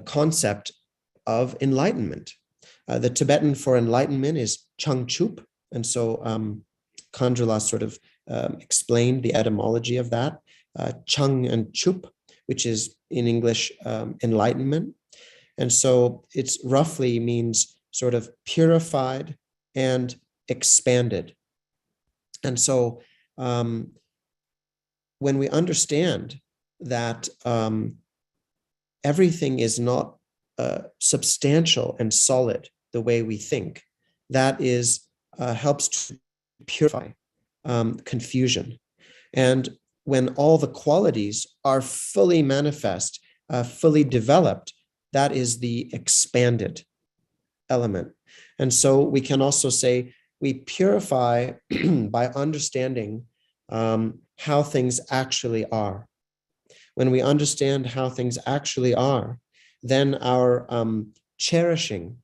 concept of enlightenment. The Tibetan for enlightenment is Changchup. And so Khandro sort of explained the etymology of that, Chang and Chup, which is in English enlightenment. And so it's roughly means sort of purified and expanded. And so when we understand that everything is not substantial and solid the way we think, that is helps to purify confusion. And when all the qualities are fully manifest, fully developed, that is the expanded element. And so we can also say we purify by understanding how things actually are. When we understand how things actually are, then our cherishing,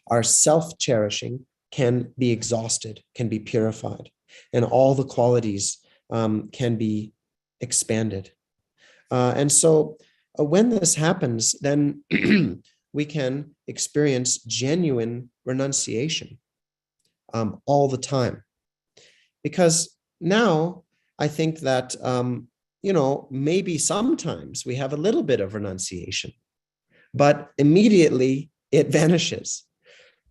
our self-cherishing can be exhausted, can be purified, and all the qualities can be expanded. And so when this happens, then we can experience genuine renunciation all the time. Because now I think that, maybe sometimes we have a little bit of renunciation, but immediately it vanishes.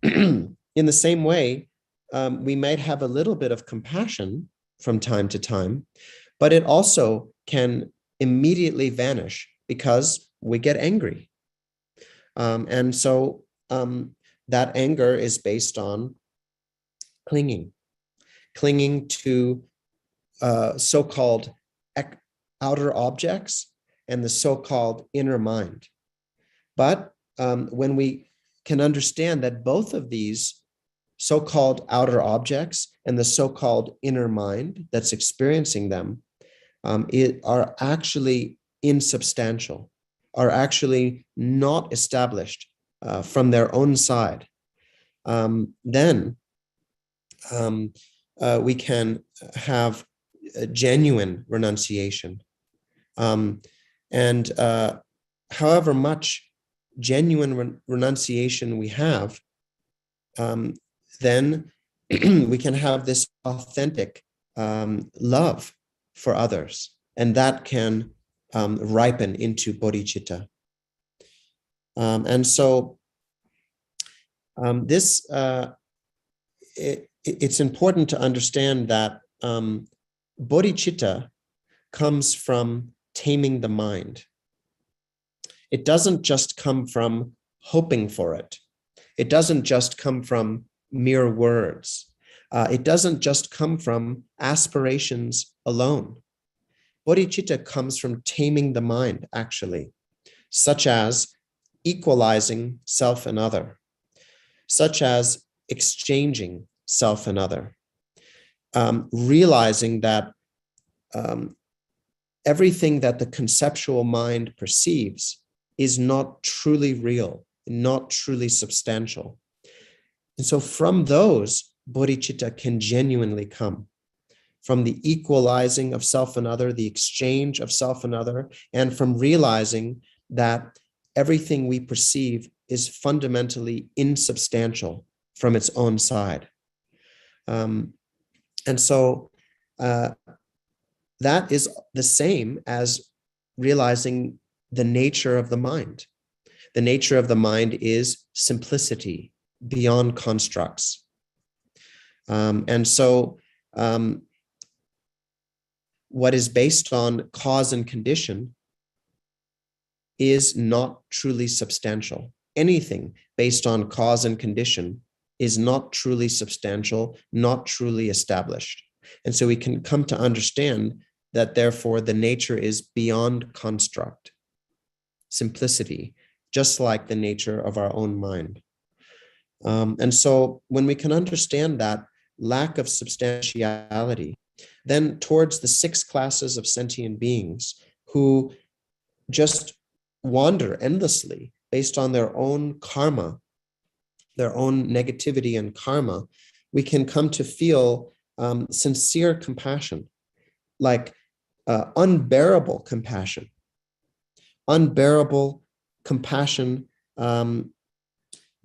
In the same way, we might have a little bit of compassion from time to time, but it also can immediately vanish because we get angry. And so that anger is based on clinging to so-called outer objects and the so-called inner mind. But when we can understand that both of these so-called outer objects and the so-called inner mind that's experiencing them are actually insubstantial, are actually not established from their own side, then we can have a genuine renunciation. And however much genuine renunciation we have, then we can have this authentic love for others, and that can ripen into bodhichitta. And so it's important to understand that bodhichitta comes from taming the mind. It doesn't just come from hoping for it. It doesn't just come from mere words. It doesn't just come from aspirations alone. Bodhicitta comes from taming the mind, actually, such as equalizing self and other, such as exchanging self and other, realizing that everything that the conceptual mind perceives is not truly real, not truly substantial. And so from those, bodhicitta can genuinely come. From the equalizing of self and other, the exchange of self and other, and from realizing that everything we perceive is fundamentally insubstantial from its own side. And so that is the same as realizing the nature of the mind. The nature of the mind is simplicity, beyond constructs. And so what is based on cause and condition is not truly substantial. Anything based on cause and condition is not truly substantial, not truly established. And so we can come to understand that therefore the nature is beyond construct, simplicity, just like the nature of our own mind. And so when we can understand that lack of substantiality, then towards the 6 classes of sentient beings who just wander endlessly based on their own karma, their own negativity and karma, we can come to feel sincere compassion, like unbearable compassion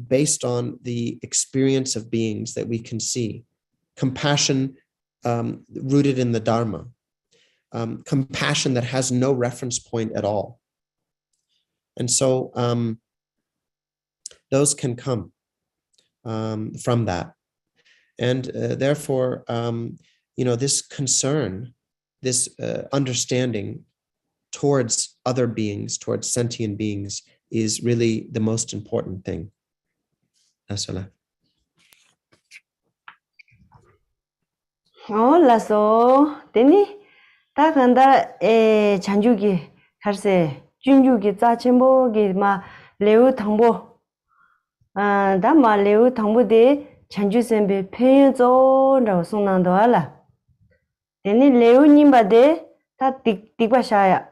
based on the experience of beings that we can see, compassion rooted in the Dharma, compassion that has no reference point at all. And so those can come from that. And therefore, this concern, this understanding towards other beings, towards sentient beings, is really the most important thing. That's all. Hola, so Denny, Takanda Chanjugi, Karse, Junjugi, Tachembo, Ma Leu Tambo, Dama Leu Tambo de Chanjusembe, Penzo, Sonandoala. Denny Leu Nimba de Tat Tigwashaya.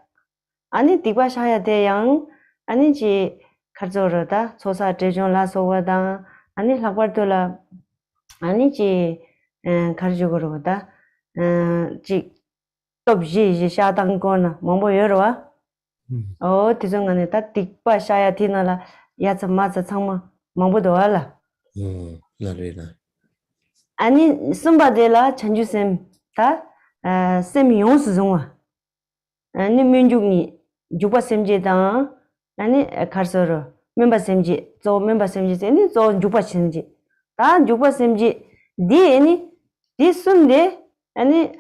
Ani Tigwashaya de Yang, Aniji Karzorota, Sosa Dejon La Sowada, Ani Laguardola, Aniji. Karjugoroda, Jig Topji, Shadangona, Mombo Yorwa. Oh, Tizongane, that Tikpa Shayatinala, Yatsa Matsa Tama, Mambodoala. Larina. Ani Sumbadela, Chanjusem, Ta, Semions Zuma. Ani Munjuni, Juba Semji Dan, Ani Karsoro, Member Semji, so Member Semji, any so Juba Semji. Ta Juba Semji, Di any. This Sunday, any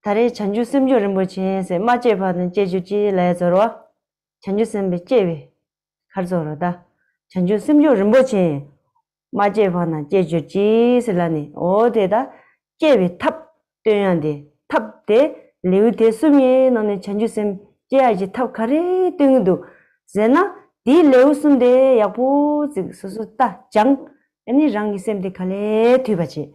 Tare Chanjusem Rinpoche, say Machepa Jejuji Lazaro, Chanjusem Bechevi, Karzoroda, Chanjusem Rinpoche, Machepa Jejuji Selani, O Deda, Jevi Tap Deande, Tap De, Liu de Sumi, non Chanjusem, Jaji Tap Kare Dundu, Zena, Di Leu Sunday, Yapu, Susuta, Jang, any Rangisem de Kale Tubachi.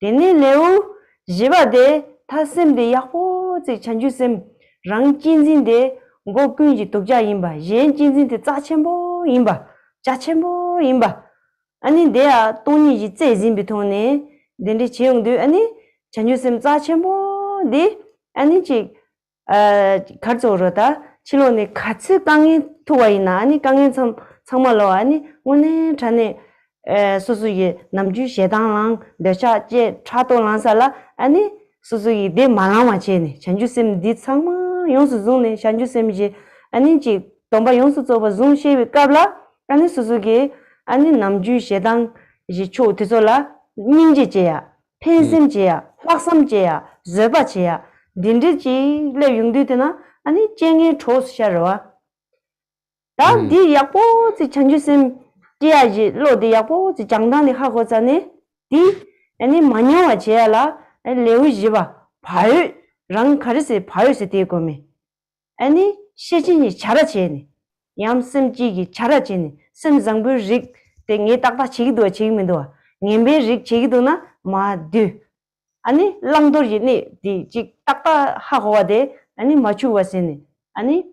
Deni leu jiba de tasem de yaho zi chanjusem rang jinjin de ngo kunji dokja imba yen jinjin de zachembo imba ani dea toni ji zejin bitone deni cheong de ani chanjusem zachembo de ani ji 가져오러다 치료네 같이 강에 도와 있나 아니 강에 참 정말로 아니 오늘 전에 수수이 남주 she당랑 대샤제 차도랑살라 아니 수수이 대 말랑마체네 전주쌤 디창마 용수존네 전주쌤이지 아니지 동바 용수조바 존셰비 까블라 아니 수수기 아니 남주 she당 이제 초티솔라 닝제제야 펜심제야 확섬제야 저바제야 딘디지 레용디드나 아니 쟁이 초스샤로와 다디 약보지 전주쌤 디아지 로디 약보지 장단이 하고자네 디 아니 마녀와 제야라 레우지바 발랑 가르세 바요세 되고메 아니 시진이 잘하지니 얌심지기 잘하지니 심장부 릭 땡이 딱딱 지기도 지기면도 님베 릭 지기도나 마드 아니 랑도리니 디지 딱딱 하고와데 아니 마추 와세네 아니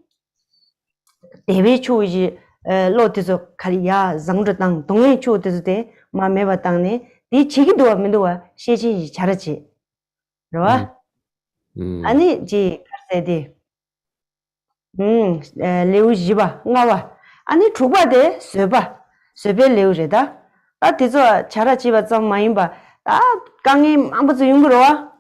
대비 추이지 로티서 카리야 장르당 동행 추어데데 마메바 땅네 이 지기도 하면도와 시지 잘하지 그러와 아니 지 카세데 레우지바 나와 아니 두바데 쇠베 레우제다 아 디저 잘하지바 좀 많이 봐 아 강이 아무도 용거로와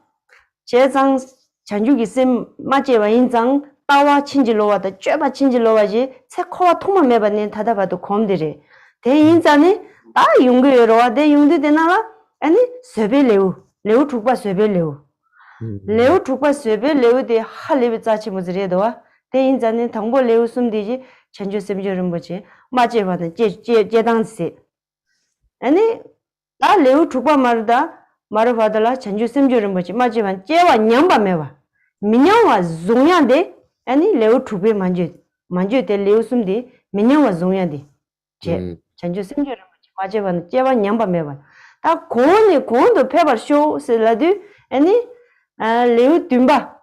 제장 전주기 쌤 맞제와 인장 따와 친질로와다 쬐바 친질로와지 세코와 통만 매받는 다다봐도 검들이 대인자네 다 용거로와 대 용도 되나라 아니 쇠베 레우 두바 쇠베 레우 두바 쇠베 레우데 할레베 짜치 무즈레도와 대인자는 당보 레우 숨디지 전주 쌤저는 뭐지 맞제와는 제당시 아니 나 레우 두바 마르바달라 전주 쌤저는 뭐지 맞지만 제와 냠바메와 민영와 종야데 아니 레우 두베 만주데 레우 숨디 민영와 종야데 제 전주 쌤저는 뭐지 맞지만 제와 냠바메와 다 고온도 페버 쇼 슬라드 아니 레우 듬바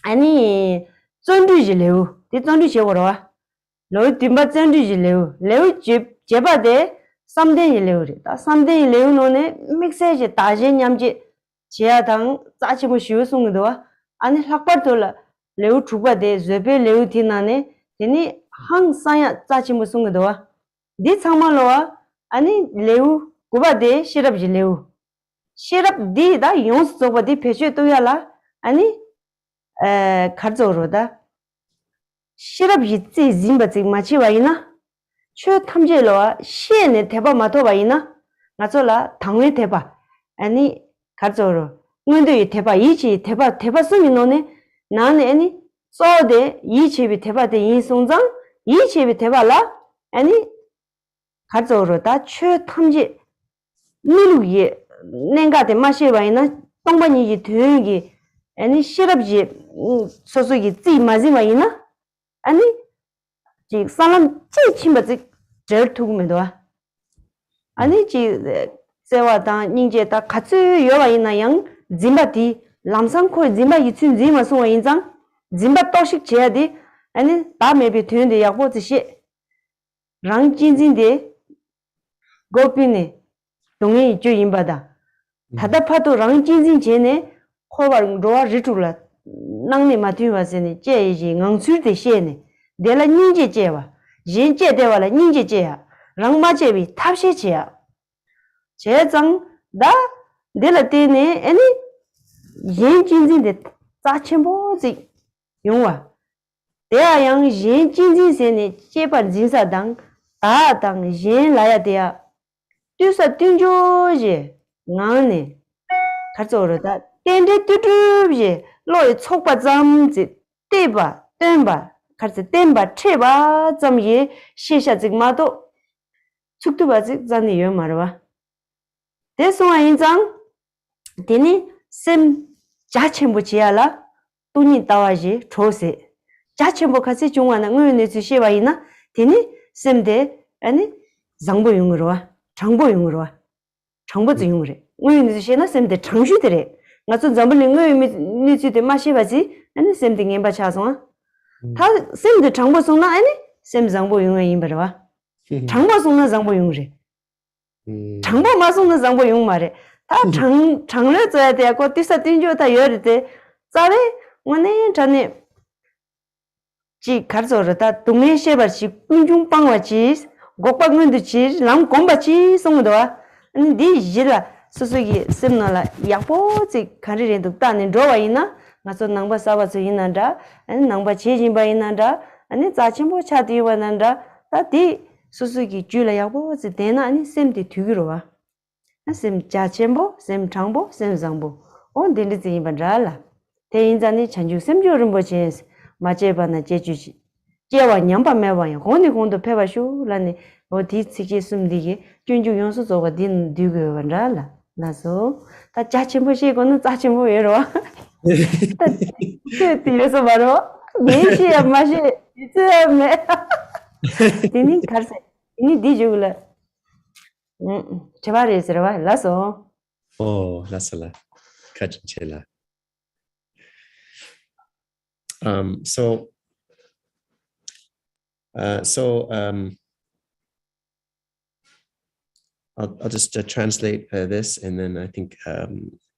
아니 전주지 레우 디 전주지 오러와 레우 듬바 전주지 레우 제바데 삼대이 레우리다 삼대이 레우노네 믹세지 다제 냠지 제아당 짜치고 쉬우송도와 아니 학바돌라 레우 두바데 제베 레우티나네 데니 항상야 짜치고 송도와 디 참말로와 아니 레우 고바데 시럽지 레우 시럽 디다 용스조바디 페쉐 또야라 아니 가르조로다 시럽이 찌짐바지 마치와이나 최 탐제로와 시에네 대바 마토바이나 나절라 당외 대바 아니 가르조로 근데 대바 이치 대바 숨이 너네 나는 아니 소데 이치비 대바데 인송장 이치비 대바라 아니 가르조로다 최 탐제 누루예 nenga데 마시바이나 동반이지 되기 아니 시럽지 소소기 찌마지마이나 아니 지 사람 찌침바지 제일 두고면도와 아니 지 세와다 닝제다 같이 요와이나 양 짐바디 람상코 짐바 이춘 짐마 송와 인장 짐바 또식 제야디 아니 다메비 되는데 야고지시 랑진진데 고피네 동의 주인바다 다다파도 랑진진 제네 코발 로아 리툴라 낭네 마티와세네 제이지 낭술데 시에네 데라 닌제 제와 진제 대와라 닌제 제야 랑마제비 탑시 제야 제장 다 데라 데네 아니 진진진데 짜침보지 용와 대야양 진진진세네 제발 진사당 다당 진 라야 돼야 뚜사 띵조지 나네 가져오르다 땡데 뚜뚜비 로이 촉바 잠지 떼바 땜바 가르치 땜바 채바 잠이 시샤직마도 축두바직 잔이 요 말와 대송아 인장 데니 셈 자첨부 지야라 돈이 따와지 조세 자첨부 같이 중앙은 의원의 주시와이나 데니 셈데 아니 장보용으로 와 정보용으로 와 정보용으로 의원의 주시나 셈데 정슈들에 나도 잠불링 의원의 주대 마시바지 아니 셈데 겐바 차송아 다 셈데 정보송나 아니 셈 장보용의 임버와 정보송나 장보용으로 정보 마송나 장보용 말에 다 장려 줘야 되고 뒤서 띵조 다 열을 때 자래 오늘 전에 지 가르쳐다 동네 셰바시 군중 빵와지 곡방문듯이 남 공바치 송도와 아니 디 지라 소소기 셈나라 야포지 가리레도 따는 로와이나 나서 남바 사바서 이난다 아니 남바 제진바 이난다 아니 자침보 차디와난다 다디 소소기 줄라 야포지 되나 아니 셈디 뒤기로와 셈 자침보 셈 장보 셈 장보 온 딘디지 반달라 대인자니 전주 셈조른 보지 마제바나 제주지 제와 냠바메와요 혼도 페바쇼라니 어디 지기 숨디기 준주 용수 저가 딘 뒤고 반달라 나서 다 자침보시고는 자침보예로 그 뒤에서 바로 메시야 마시 이쯤에 딘이 가르세 이니 디주라 제발이 있으라 라서 라살라 카친첼라 I'll just translate this, and then I think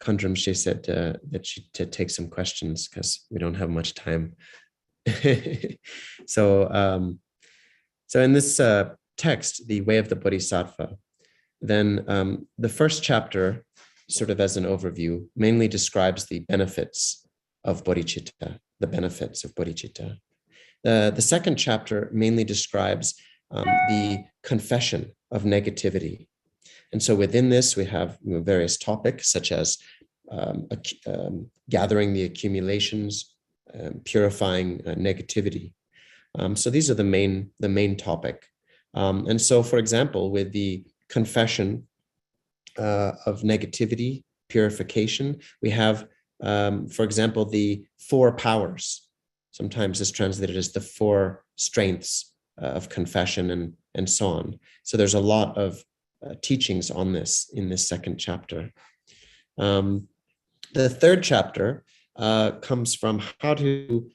Khandro she said that she to take some questions because we don't have much time. So in this text, The Way of the Bodhisattva, then the first chapter, sort of as an overview, mainly describes the benefits of bodhicitta, the benefits of bodhicitta. The second chapter mainly describes the confession of negativity. And so within this, we have various topics such as gathering the accumulations, purifying negativity. So these are the main topic. And so, for example, with the confession of negativity, purification, we have, for example, the 4 powers. Sometimes it's translated as the 4 strengths of confession and so on. So there's a lot of teachings on this in this second chapter. The third chapter comes from how to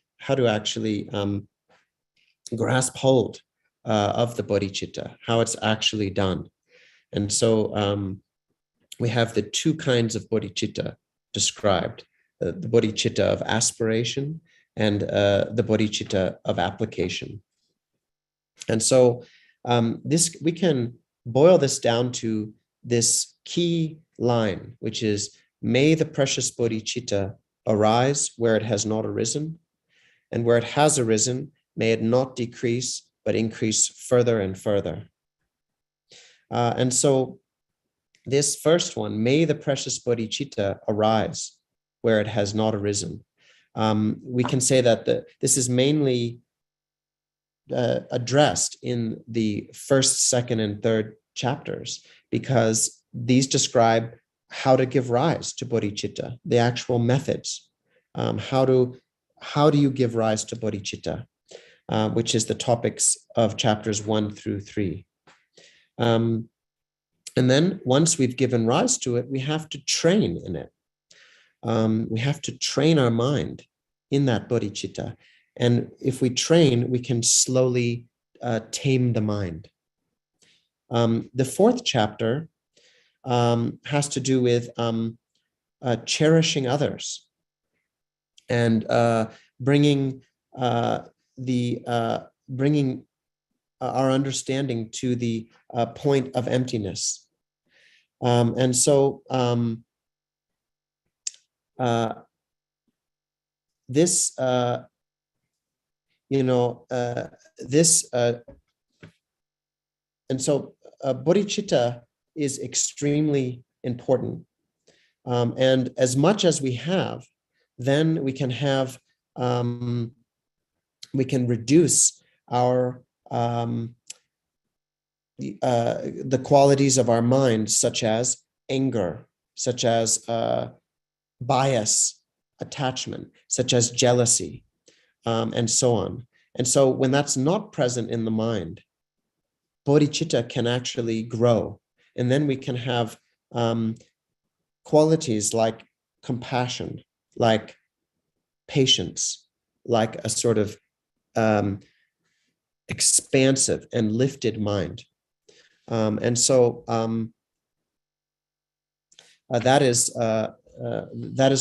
actually grasp hold of the bodhicitta, how it's actually done. And so we have the 2 kinds of bodhicitta described, the bodhicitta of aspiration and the bodhicitta of application. And so this, we can boil this down to this key line, which is, may the precious bodhicitta arise where it has not arisen, and where it has arisen, may it not decrease, but increase further and further. And so this first one, may the precious bodhicitta arise where it has not arisen. We can say that this is mainly addressed in the first, second, and third chapters, because these describe how to give rise to bodhicitta, the actual methods. How do you give rise to bodhicitta, which is the topics of chapters 1 through 3. And then once we've given rise to it, we have to train in it. We have to train our mind in that bodhicitta. And if we train, we can slowly tame the mind. The fourth chapter has to do with cherishing others and bringing our understanding to the point of emptiness. And so this, and so bodhicitta is extremely important. And as much as we have, then we can have, we can reduce our, the qualities of our mind, such as anger, such as bias, attachment, such as jealousy, and so on. And so when that's not present in the mind, bodhicitta can actually grow. And then we can have qualities like compassion, like patience, like a sort of expansive and lifted mind. And so that is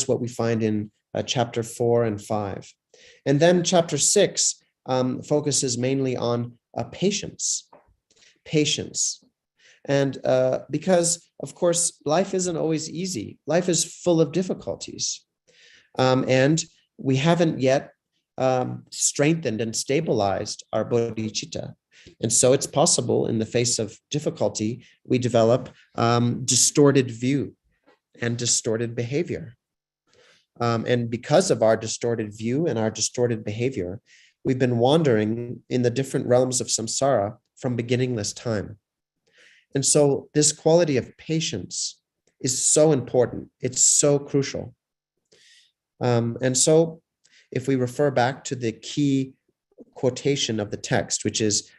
what we find in chapter 4 and 5. And then chapter 6 focuses mainly on patience. And because, of course, life isn't always easy. Life is full of difficulties. And we haven't yet strengthened and stabilized our bodhicitta. And so it's possible in the face of difficulty, we develop distorted view and distorted behavior. And because of our distorted view and our distorted behavior, we've been wandering in the different realms of samsara from beginningless time. And so this quality of patience is so important. It's so crucial. And so if we refer back to the key quotation of the text, which is,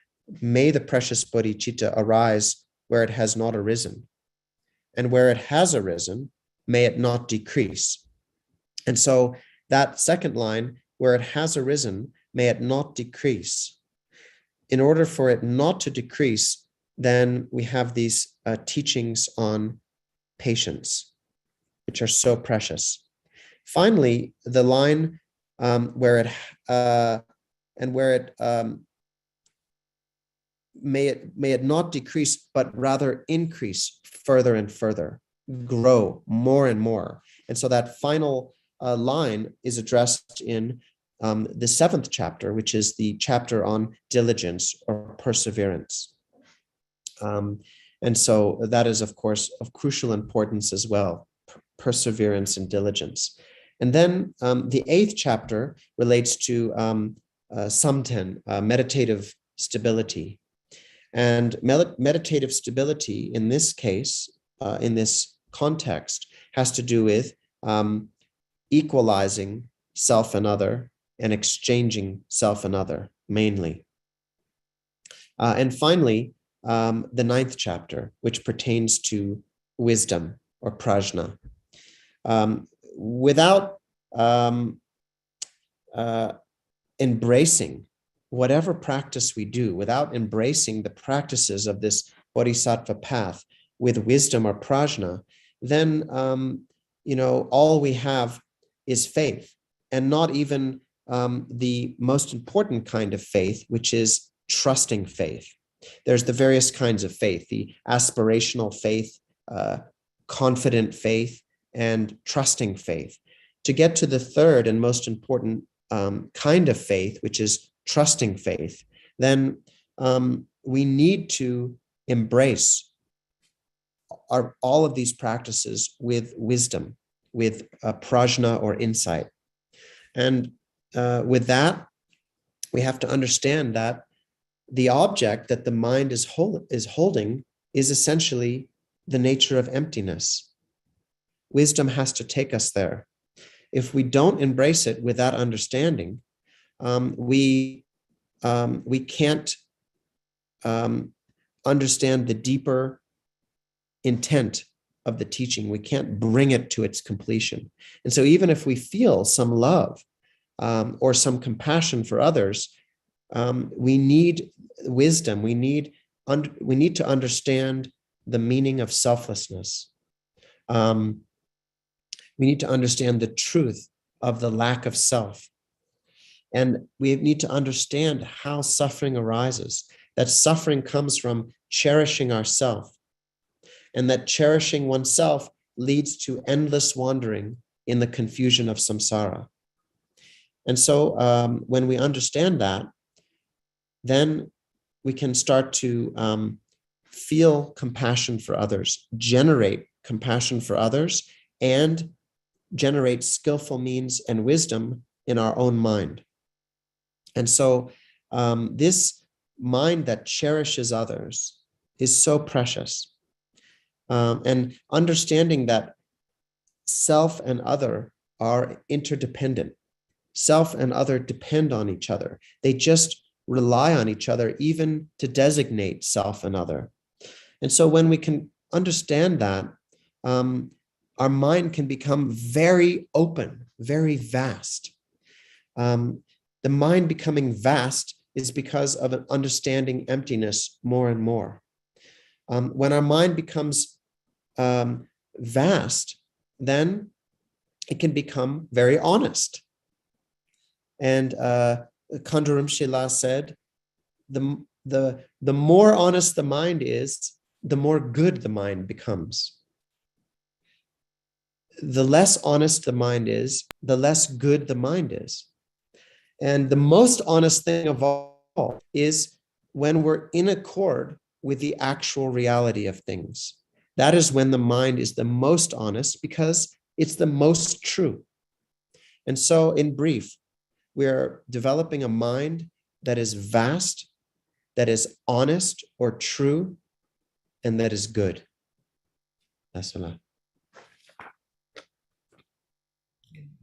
may the precious bodhicitta arise where it has not arisen, and where it has arisen, may it not decrease. And so that second line, where it has arisen, may it not decrease. In order for it not to decrease, then we have these teachings on patience, which are so precious. Finally, the line where it may it not decrease, but rather increase further and further, grow more and more. And so that final line is addressed in the 7th chapter, which is the chapter on diligence or perseverance. And so that is, of course, of crucial importance as well, perseverance and diligence. And then the 8th chapter relates to samten, meditative stability. And meditative stability in this case, in this context, has to do with equalizing self and other and exchanging self and other, mainly. And finally, the 9th chapter, which pertains to wisdom or prajna. Without embracing whatever practice we do, without embracing the practices of this bodhisattva path with wisdom or prajna, then all we have is faith, and not even the most important kind of faith, which is trusting faith. There's the various kinds of faith, the aspirational faith, confident faith, and trusting faith. To get to the third and most important kind of faith, which is trusting faith, then we need to embrace all of these practices with wisdom, with prajna or insight. And with that, we have to understand that the object that the mind is holding is essentially the nature of emptiness. Wisdom has to take us there. If we don't embrace it with that understanding, we can't understand the deeper intent of the teaching. We can't bring it to its completion. And so even if we feel some love or some compassion for others, we need wisdom. We need to understand the meaning of selflessness. We need to understand the truth of the lack of self. And we need to understand how suffering arises, that suffering comes from cherishing ourself, and that cherishing oneself leads to endless wandering in the confusion of samsara. And so when we understand that, then we can start to feel compassion for others, generate compassion for others, and generate skillful means and wisdom in our own mind. And so this mind that cherishes others is so precious. And understanding that self and other are interdependent. Self and other depend on each other. They just rely on each other even to designate self and other. And so when we can understand that, our mind can become very open, very vast. The mind becoming vast is because of an understanding emptiness more and more. When our mind becomes vast, then it can become very honest. And Khandro Rinpoche said, the more honest the mind is, the more good the mind becomes. The less honest the mind is, the less good the mind is. And the most honest thing of all is when we're in accord with the actual reality of things. That is when the mind is the most honest, because it's the most true. And so in brief, we're developing a mind that is vast, that is honest or true, and that is good. That's all.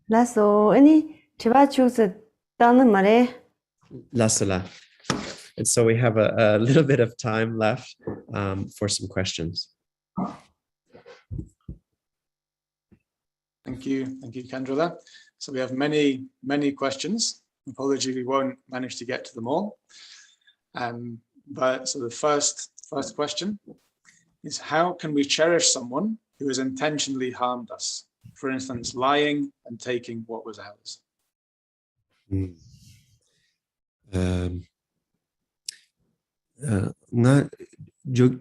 Lasso, any Tibet choose done mare? Lasala. And so we have a little bit of time left for some questions. Thank you, Khandro. So we have many questions. Apology, we won't manage to get to them all. But so the first question is, how can we cherish someone who has intentionally harmed us? For instance, lying and taking what was ours. Nga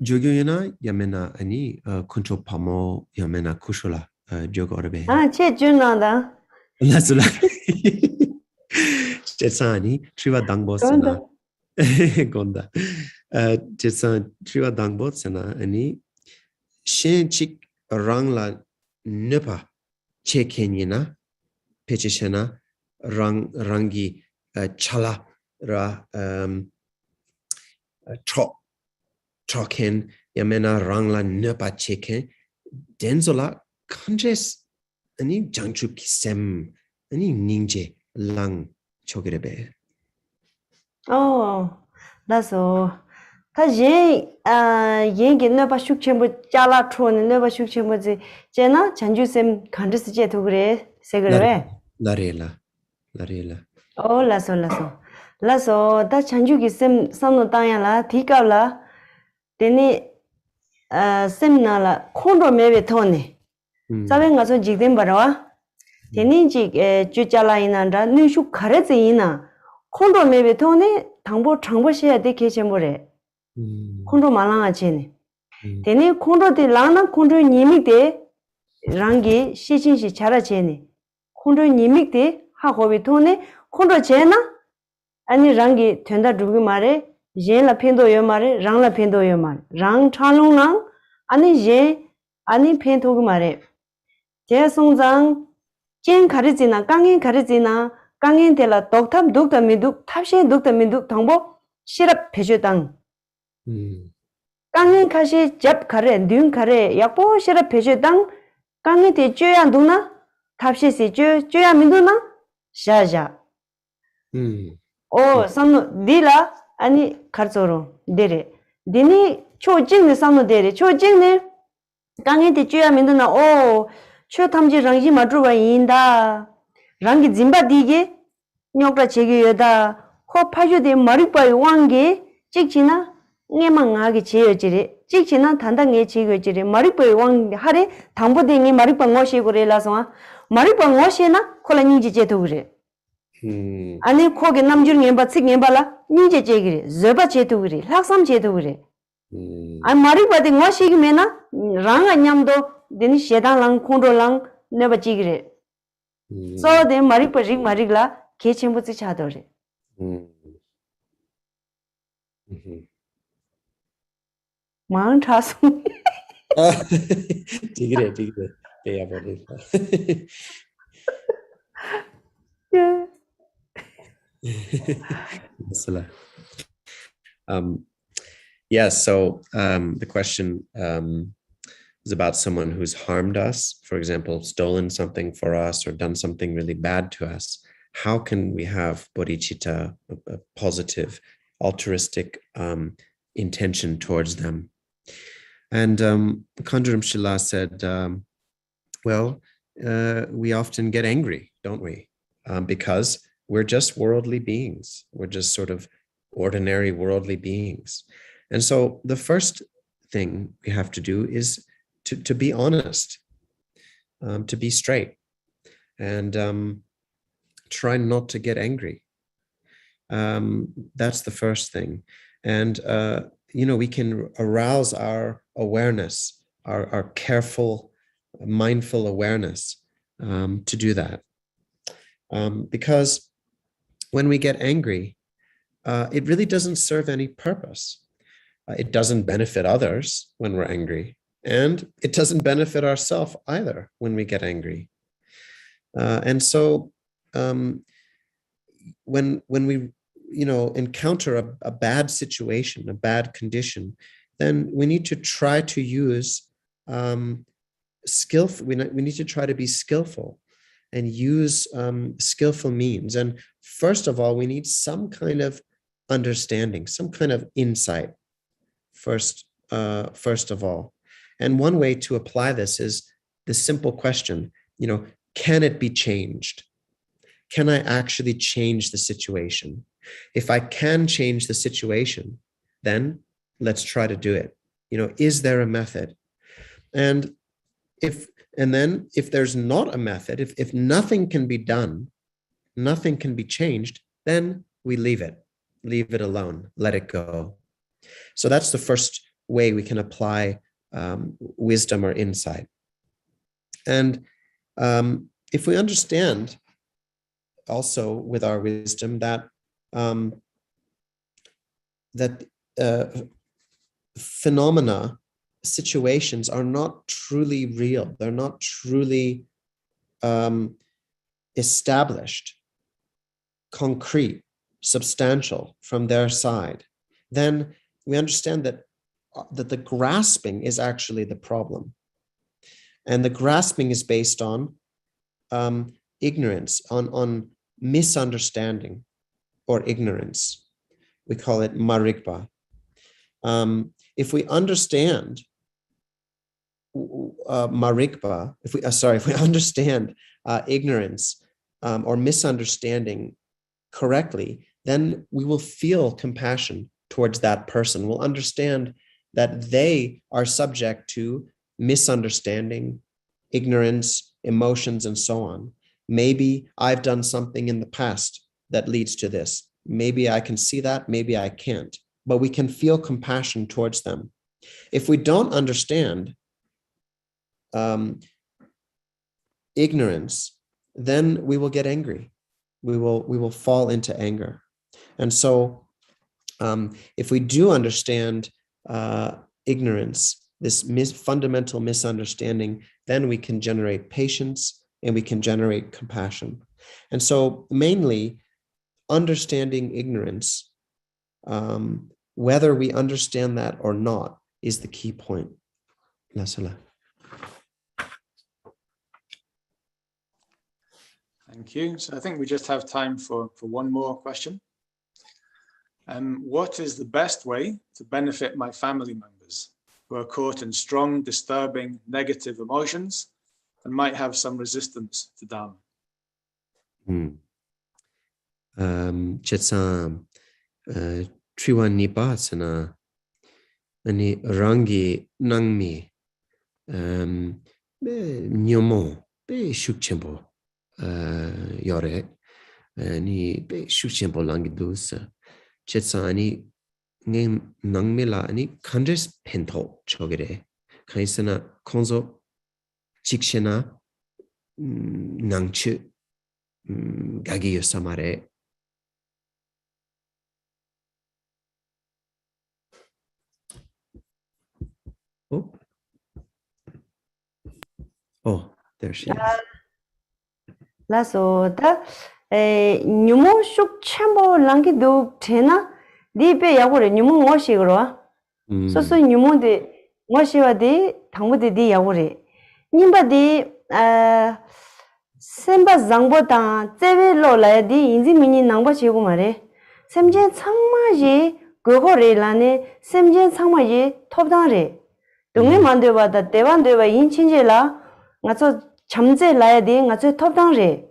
jogyoyana yamena ani control pamo yamena kushula jogorabe. Che junada. Lasula. Chetsani triva dangbosana. Gonda. Chetsan triva dangbosana ani shen chik rangla nupa che kenyina pechishena rangi chala ra troken yamena rangla nupa cheke denzola kanjes ani jangchu kisem ani ninje lang chogirebe. Oh, that's all. Ta yin ge nupa shukchenpo chala chon nupa shukchenpo zi jena chanju sem khandis je to gre segre. Larela. Oh, laso ta chanju ki sem samno tanya la thika la teni sem na la khondro mebe thone. Sabe ngaso jigden barwa. Teni ji ju chala ina ra nu shu khare zi ina khondro mebe thone thangbo changbo she de ke chemore. Kondro malanga chene. Tene kondro de lana kondro nimik de rangi shichin shi chara chene. Kondro nimik de ha hobi tone kondro chena ani rangi tenda dugi mare yen la pendo yo mare rang la pendo yo mare rang chalong nang ani yen ani pendo gi mare. Je songzang jen karizina kangen karizina kangen de la doktam dukta miduk tabshe dukta miduk thangbo shirap pejo tang. 강인 가시 잡 가래 뉘은 가래 약보 시라 배제당 강이 대 줘야 누나 탑시시 줘야 민두나 샤자 오 삼노 니라 아니 가르소로 데레 디니 초징네 삼노 데레 초징네 강이 대 줘야 민두나 오 초탐지 랑지 마주와 인다 랑기 짐바 디게 녀가 제기여다 코 파주데 머리빠이 왕게 찍지나 녜망하게 지어지리 찍지나 단단하게 지어지리 머리뼈 왕 하래 당보댕이 머리뼈 모시고래라서 머리뼈 모시나 콜라닝지 제도 그래 아니 코게 남주는 엠바 찍 엠발라 닌제 제기리 저바 제도 그래 학삼 제도 그래 아니 머리뼈 모시기면나 랑 안냠도 데니 셰단랑 콘로랑 네바 지기래 소데 머리뼈 직 머리글라 개침부지 차도래 망 차수 Tigre yeah body. So the question is about someone who's harmed us, for example, stolen something for us or done something really bad to us. How can we have bodhicitta, a positive, altruistic intention towards them? And Khandro Rinpoche said, we often get angry, don't we? Because we're just worldly beings. We're just sort of ordinary worldly beings. And so the first thing we have to do is to be honest, to be straight, and try not to get angry. That's the first thing. And we can arouse our awareness, our careful, mindful awareness to do that. Because when we get angry, it really doesn't serve any purpose. It doesn't benefit others when we're angry, and it doesn't benefit ourselves either when we get angry. And so when we encounter a bad situation, a bad condition, then we need to try to use skillful. We need to try to be skillful and use skillful means. And first of all, we need some kind of understanding, some kind of insight. First of all, and one way to apply this is the simple question: can it be changed? Can I actually change the situation? If I can change the situation, then let's try to do it. Is there a method? And then if there's not a method, if nothing can be done, nothing can be changed, then we leave it alone, let it go. So that's the first way we can apply wisdom or insight. And if we understand also with our wisdom that phenomena, situations are not truly real, they're not truly established, concrete, substantial from their side, then we understand that the grasping is actually the problem. And the grasping is based on ignorance, on misunderstanding or ignorance. We call it marikpa. If we understand marikpa, if we understand ignorance or misunderstanding correctly, then we will feel compassion towards that person. We'll understand that they are subject to misunderstanding, ignorance, emotions, and so on. Maybe I've done something in the past that leads to this. Maybe I can see that, maybe I can't, but we can feel compassion towards them. If we don't understand ignorance, then we will get angry. We will fall into anger. And so if we do understand ignorance, this fundamental misunderstanding, then we can generate patience and we can generate compassion. And so mainly understanding ignorance, whether we understand that or not, is the key point. Thank you. So I think we just have time for one more question. What is the best way to benefit my family members who are caught in strong, disturbing, negative emotions and might have some resistance to Dharma? Chetsam Triwan Nipasana Ani Rangi Nangmi Nyomo Be Shukchembo Yore Ani Be Shukchembo Langidusa Chetsani Name Nangmela Ani Kandres Pento Chogere Kaisana Konzo Chikshena Nangchu Gagiyo Samare. Oh, there she is. Laso da nyumo shuk chambo langi do tena dipe yagore nyumo ngoshi gro. So nyumo de ngoshi wa de tangbo de yagore. Nimba de semba zangbo ta tsewe lo la di inzi mini nangba chigo mare. Semjen changma ji gogo re lane semjen changma ji topdang re. 동네 만들어봐다 대반되어 인친제라 가서 잠재 라야 돼 가서 톱당래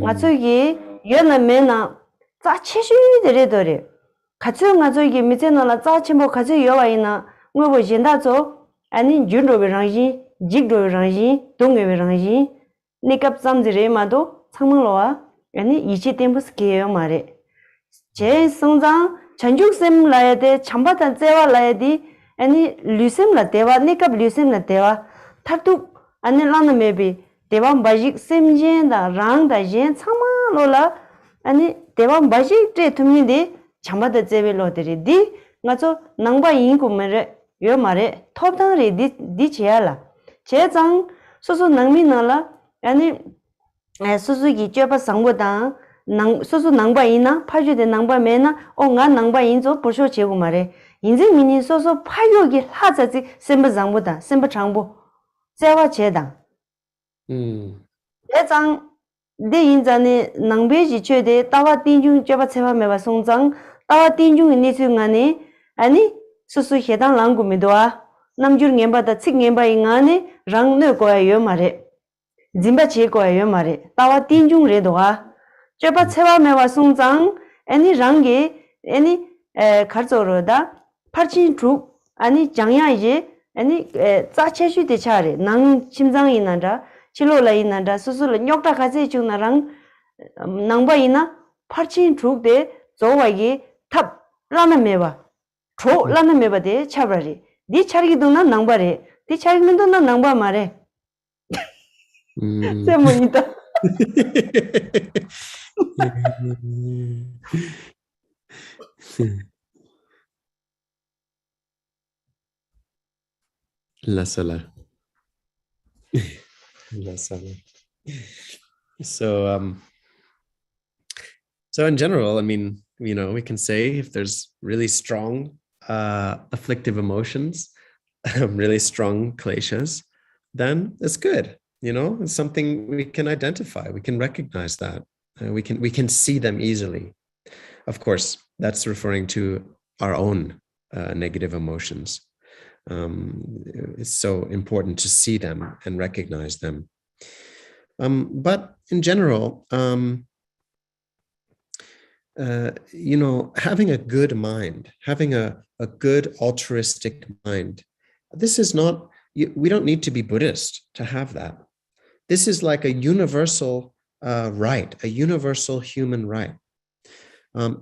가서 이게 연매나 짜치슈들이더래 가서 가서 이게 미제나라 짜치모 가서 여와이나 뭐고 진다죠 아니 준로베랑지 직로베랑지 동네베랑지 니캅 잠지레마도 창문로와 아니 이치 템포스케요 말에 제 성장 전죽샘 라야 돼 참바단 제와 라야 돼 아니 류셈라 대와 니캅 류셈라 대와 타투 아니 라나 메비 대와 바직 셈젠다 랑다 젠 참마로라 아니 대와 바직 때 투미데 참바다 제벨로데리 나저 낭바 인고 메레 요 말에 톱당리 디 제알라 제장 소소 낭미나라 아니 소소기 쩨바 상보다 낭 소소 낭바이나 파주데 낭바메나 오가 낭바인조 보쇼 제고 말에 인생 미니 소소 파요기 하자지 셈바 장보다 셈바 장보 제와 제당 대장 내 인자네 낭베지 최대 따와 띵중 쩨바 제와 메바 송장 따와 띵중 니승안에 아니 소소 해당 랑구미도아 남줄 녜바다 칙 녜바잉안에 랑네 거야 요 말에 Zimba che ko ayo mare. Tawa tinjung re doa. Cheba chewa mewa sungzang. Any rangi, any karzoro da. Parchin truk. Ani jangya ije. Any za cheshu de chare. Nang chimzang inanda. Chilo la inanda. Susula nyokta kaze chung narang. Nangba ina. Parchin truk de. Zowagi. Tab. Lana mewa. Tro lana mewa de chabrari. Di chargi duna nangba re. Di chargi duna nangba mare. C'est bonito. La sala. La sala. So in general, I mean, we can say if there's really strong afflictive emotions, really strong kleshas, then it's good. It's something we can identify. We can recognize that. We can see them easily. Of course, that's referring to our own negative emotions. It's so important to see them and recognize them. But in general, having a good mind, having a good altruistic mind, this is not, we don't need to be Buddhist to have that. This is like a universal right, a universal human right.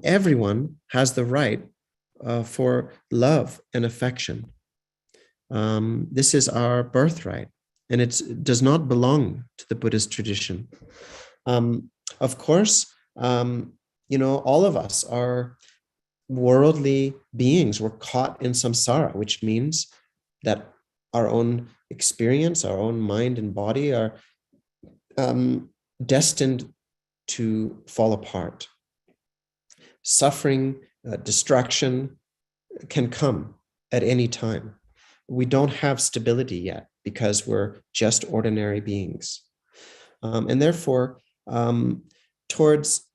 Everyone has the right for love and affection. This is our birthright, and it does not belong to the Buddhist tradition. Of course, all of us are worldly beings. We're caught in samsara, which means that our own experience, our own mind and body are destined to fall apart. Suffering, distraction can come at any time. We don't have stability yet because we're just ordinary beings. And therefore, towards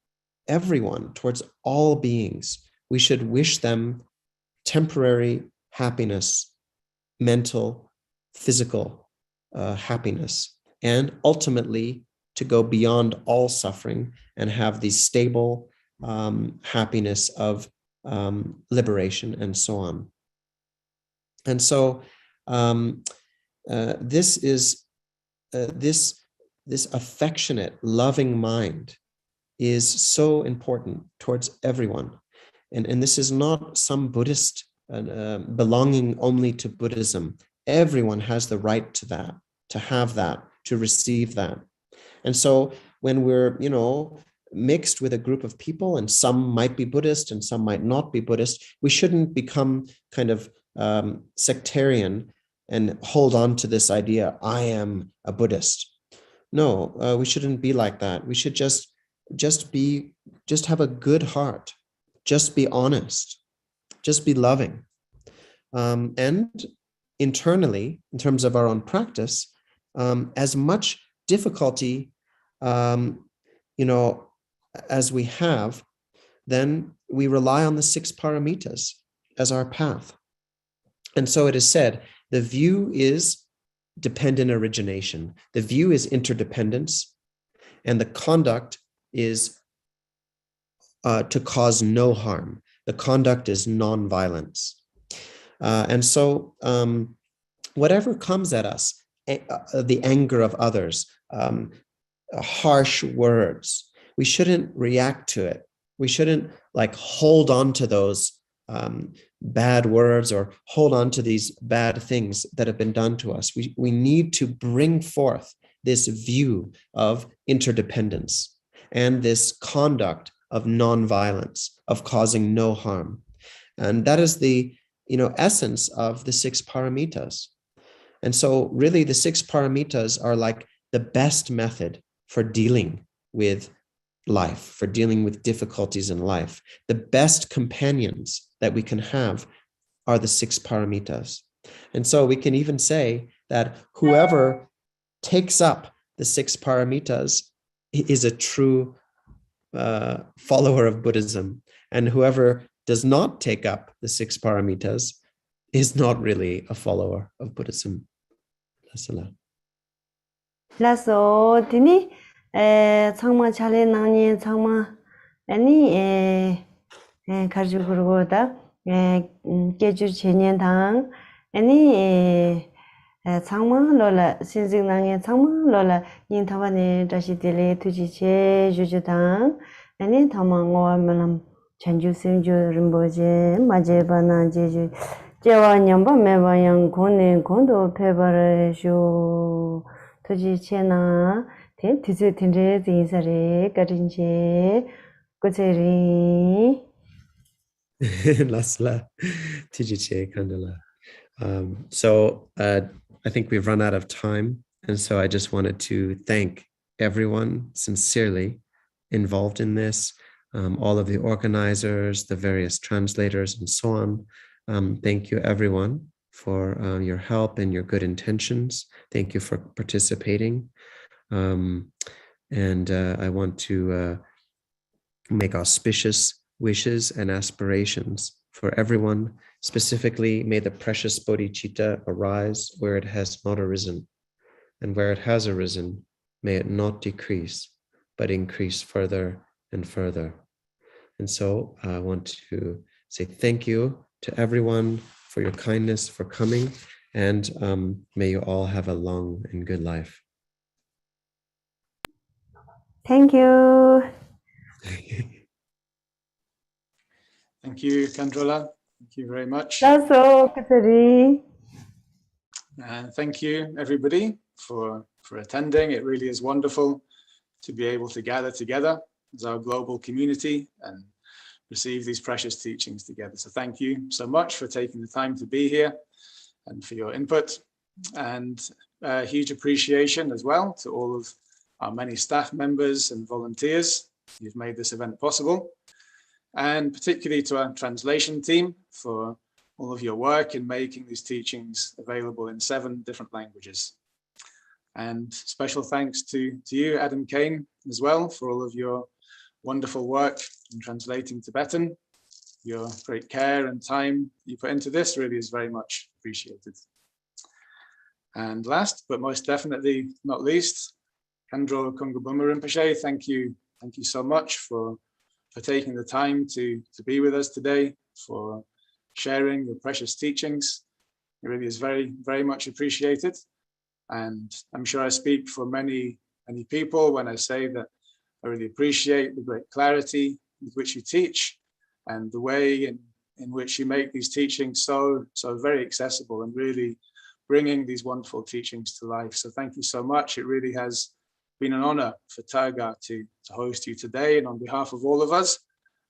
everyone, towards all beings, we should wish them temporary happiness, mental, physical happiness, and ultimately to go beyond all suffering and have the stable happiness of liberation and so on. And so this affectionate, loving mind is so important towards everyone. And this is not some Buddhist belonging only to Buddhism. Everyone has the right to that, to have that, to receive that. And so when we're, mixed with a group of people, and some might be Buddhist and some might not be Buddhist, we shouldn't become kind of sectarian and hold on to this idea, I am a Buddhist. No, we shouldn't be like that. We should just have a good heart, just be honest, just be loving. And internally, in terms of our own practice, as much difficulty, as we have, then we rely on the 6 paramitas as our path. And so it is said, the view is dependent origination. The view is interdependence, and the conduct is to cause no harm. The conduct is non-violence. And so whatever comes at us, the anger of others, harsh words, we shouldn't react to it. We shouldn't hold on to those bad words or hold on to these bad things that have been done to us. We need to bring forth this view of interdependence and this conduct of non-violence, of causing no harm. And that is the essence of the 6 paramitas. And so really the 6 paramitas are like the best method for dealing with life, for dealing with difficulties in life. The best companions that we can have are the 6 paramitas. And so we can even say that whoever takes up the 6 paramitas is a true follower of Buddhism. And whoever does not take up the 6 paramitas is not really a follower of Buddhism. 라서 드니 창마 차례 나니 창마 아니 가지고 그러고다 깨주 제년당 아니 창마 로라 신진낭에 창마 로라 인타바네 다시들레 투지체 주주당 아니 담망와 말람 전주생주 림보제 마제바나 제주 제와냠바 메바양 고네 고도 페바르쇼 투지체나 데 디제틴데 인사레 가린제 고체리 Lasla Tijiche Kandala. So I think we've run out of time. And so I just wanted to thank everyone sincerely involved in this, all of the organizers, the various translators, and so on. Thank you, everyone, for your help and your good intentions. Thank you for participating. And I want to make auspicious wishes and aspirations for everyone. Specifically, may the precious bodhichitta arise where it has not arisen, and where it has arisen, may it not decrease, but increase further and further. And so I want to say thank you to everyone for your kindness, for coming, and may you all have a long and good life. Thank you. Thank you, Khandro. Thank you very much. 라서 고체리 And thank you, everybody, for attending. It really is wonderful to be able to gather together as our global community and receive these precious teachings together. So thank you so much for taking the time to be here and for your input. And a huge appreciation as well to all of our many staff members and volunteers who've made this event possible. And particularly to our translation team for all of your work in making these teachings available in 7 different languages. And special thanks to you, Adam Kane, as well, for all of your wonderful work in translating Tibetan. Your great care and time you put into this really is very much appreciated. And last, but most definitely not least, Khandro Kunga Bhuma Rinpoche, thank you so much for taking the time to be with us today, for sharing your precious teachings. It really is very, very much appreciated. And I'm sure I speak for many people when I say that I really appreciate the great clarity with which you teach and the way in which you make these teachings so very accessible and really bringing these wonderful teachings to life. So thank you so much. It really has been an honor for Tergar to host you today. And on behalf of all of us,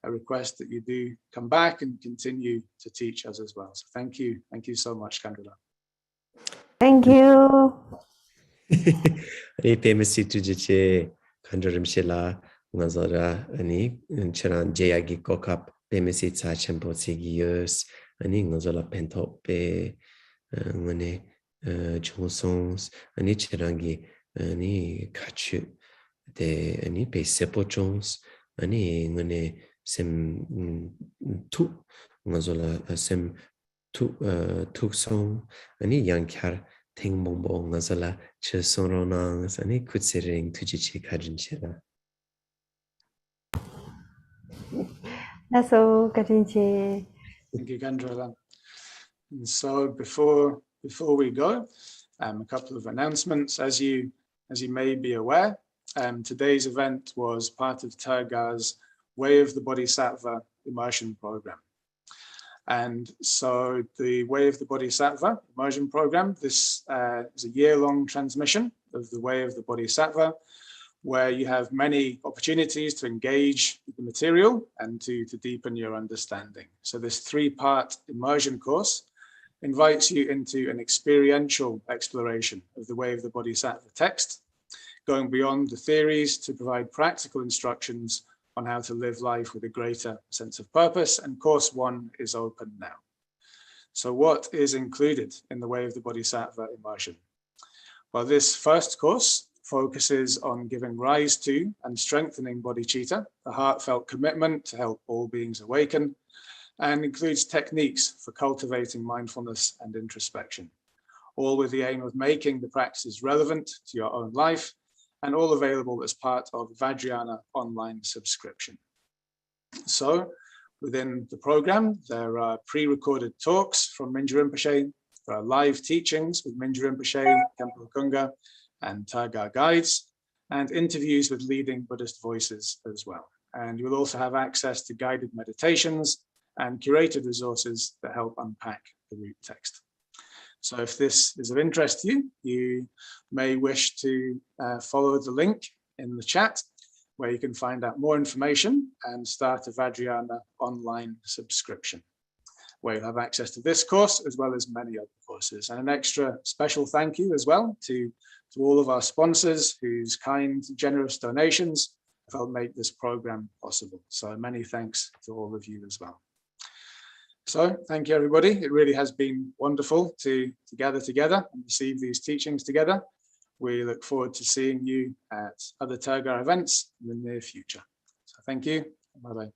I request that you do come back and continue to teach us as well. So thank you. Thank you so much, Khandro. Thank you. Ani pemesi tujiche Khandro Rinpoche ngazara ani charan jeyagi kokap pemesi cha chempo sigiyos ani ngazala pentop pe ngane chonsons ani charangi ani kachu de ani pe sepochons ani ngane sem tu ngazala sem tu tuksong ani yankyar tengbombo ngazala chesonronang ani kutsering tujichi kajinchera. 라서 가린제 Thank you, Khandro. And so before we go, a couple of announcements. As you may be aware, today's event was part of Tergar's Way of the Bodhisattva Immersion program. And so the Way of the Bodhisattva Immersion program, this is a year-long transmission of the Way of the Bodhisattva, where you have many opportunities to engage with the material and to deepen your understanding. So this 3-part immersion course invites you into an experiential exploration of the Way of the Bodhisattva text, going beyond the theories to provide practical instructions on how to live life with a greater sense of purpose. And course 1 is open now. So what is included in the Way of the Bodhisattva immersion? Well, this first course focuses on giving rise to and strengthening bodhicitta, a heartfelt commitment to help all beings awaken, and includes techniques for cultivating mindfulness and introspection. all with the aim of making the practices relevant to your own life, and all available as part of Vajrayana online subscription. So within the program, there are pre-recorded talks from Mingyur Rinpoche, there are live teachings with Mingyur Rinpoche, Khandro Kunga, and Tergar guides, and interviews with leading Buddhist voices as well. And you will also have access to guided meditations and curated resources that help unpack the root text. So if this is of interest to you, you may wish to follow the link in the chat, where you can find out more information and start a Vajrayana online subscription, where you'll have access to this course as well as many other courses. And an extra special thank you as well to all of our sponsors whose kind, generous donations have helped make this program possible. So many thanks to all of you as well. So thank you, everybody. It really has been wonderful to gather together and receive these teachings together. We look forward to seeing you at other Tergar events in the near future. So thank you. Bye-bye.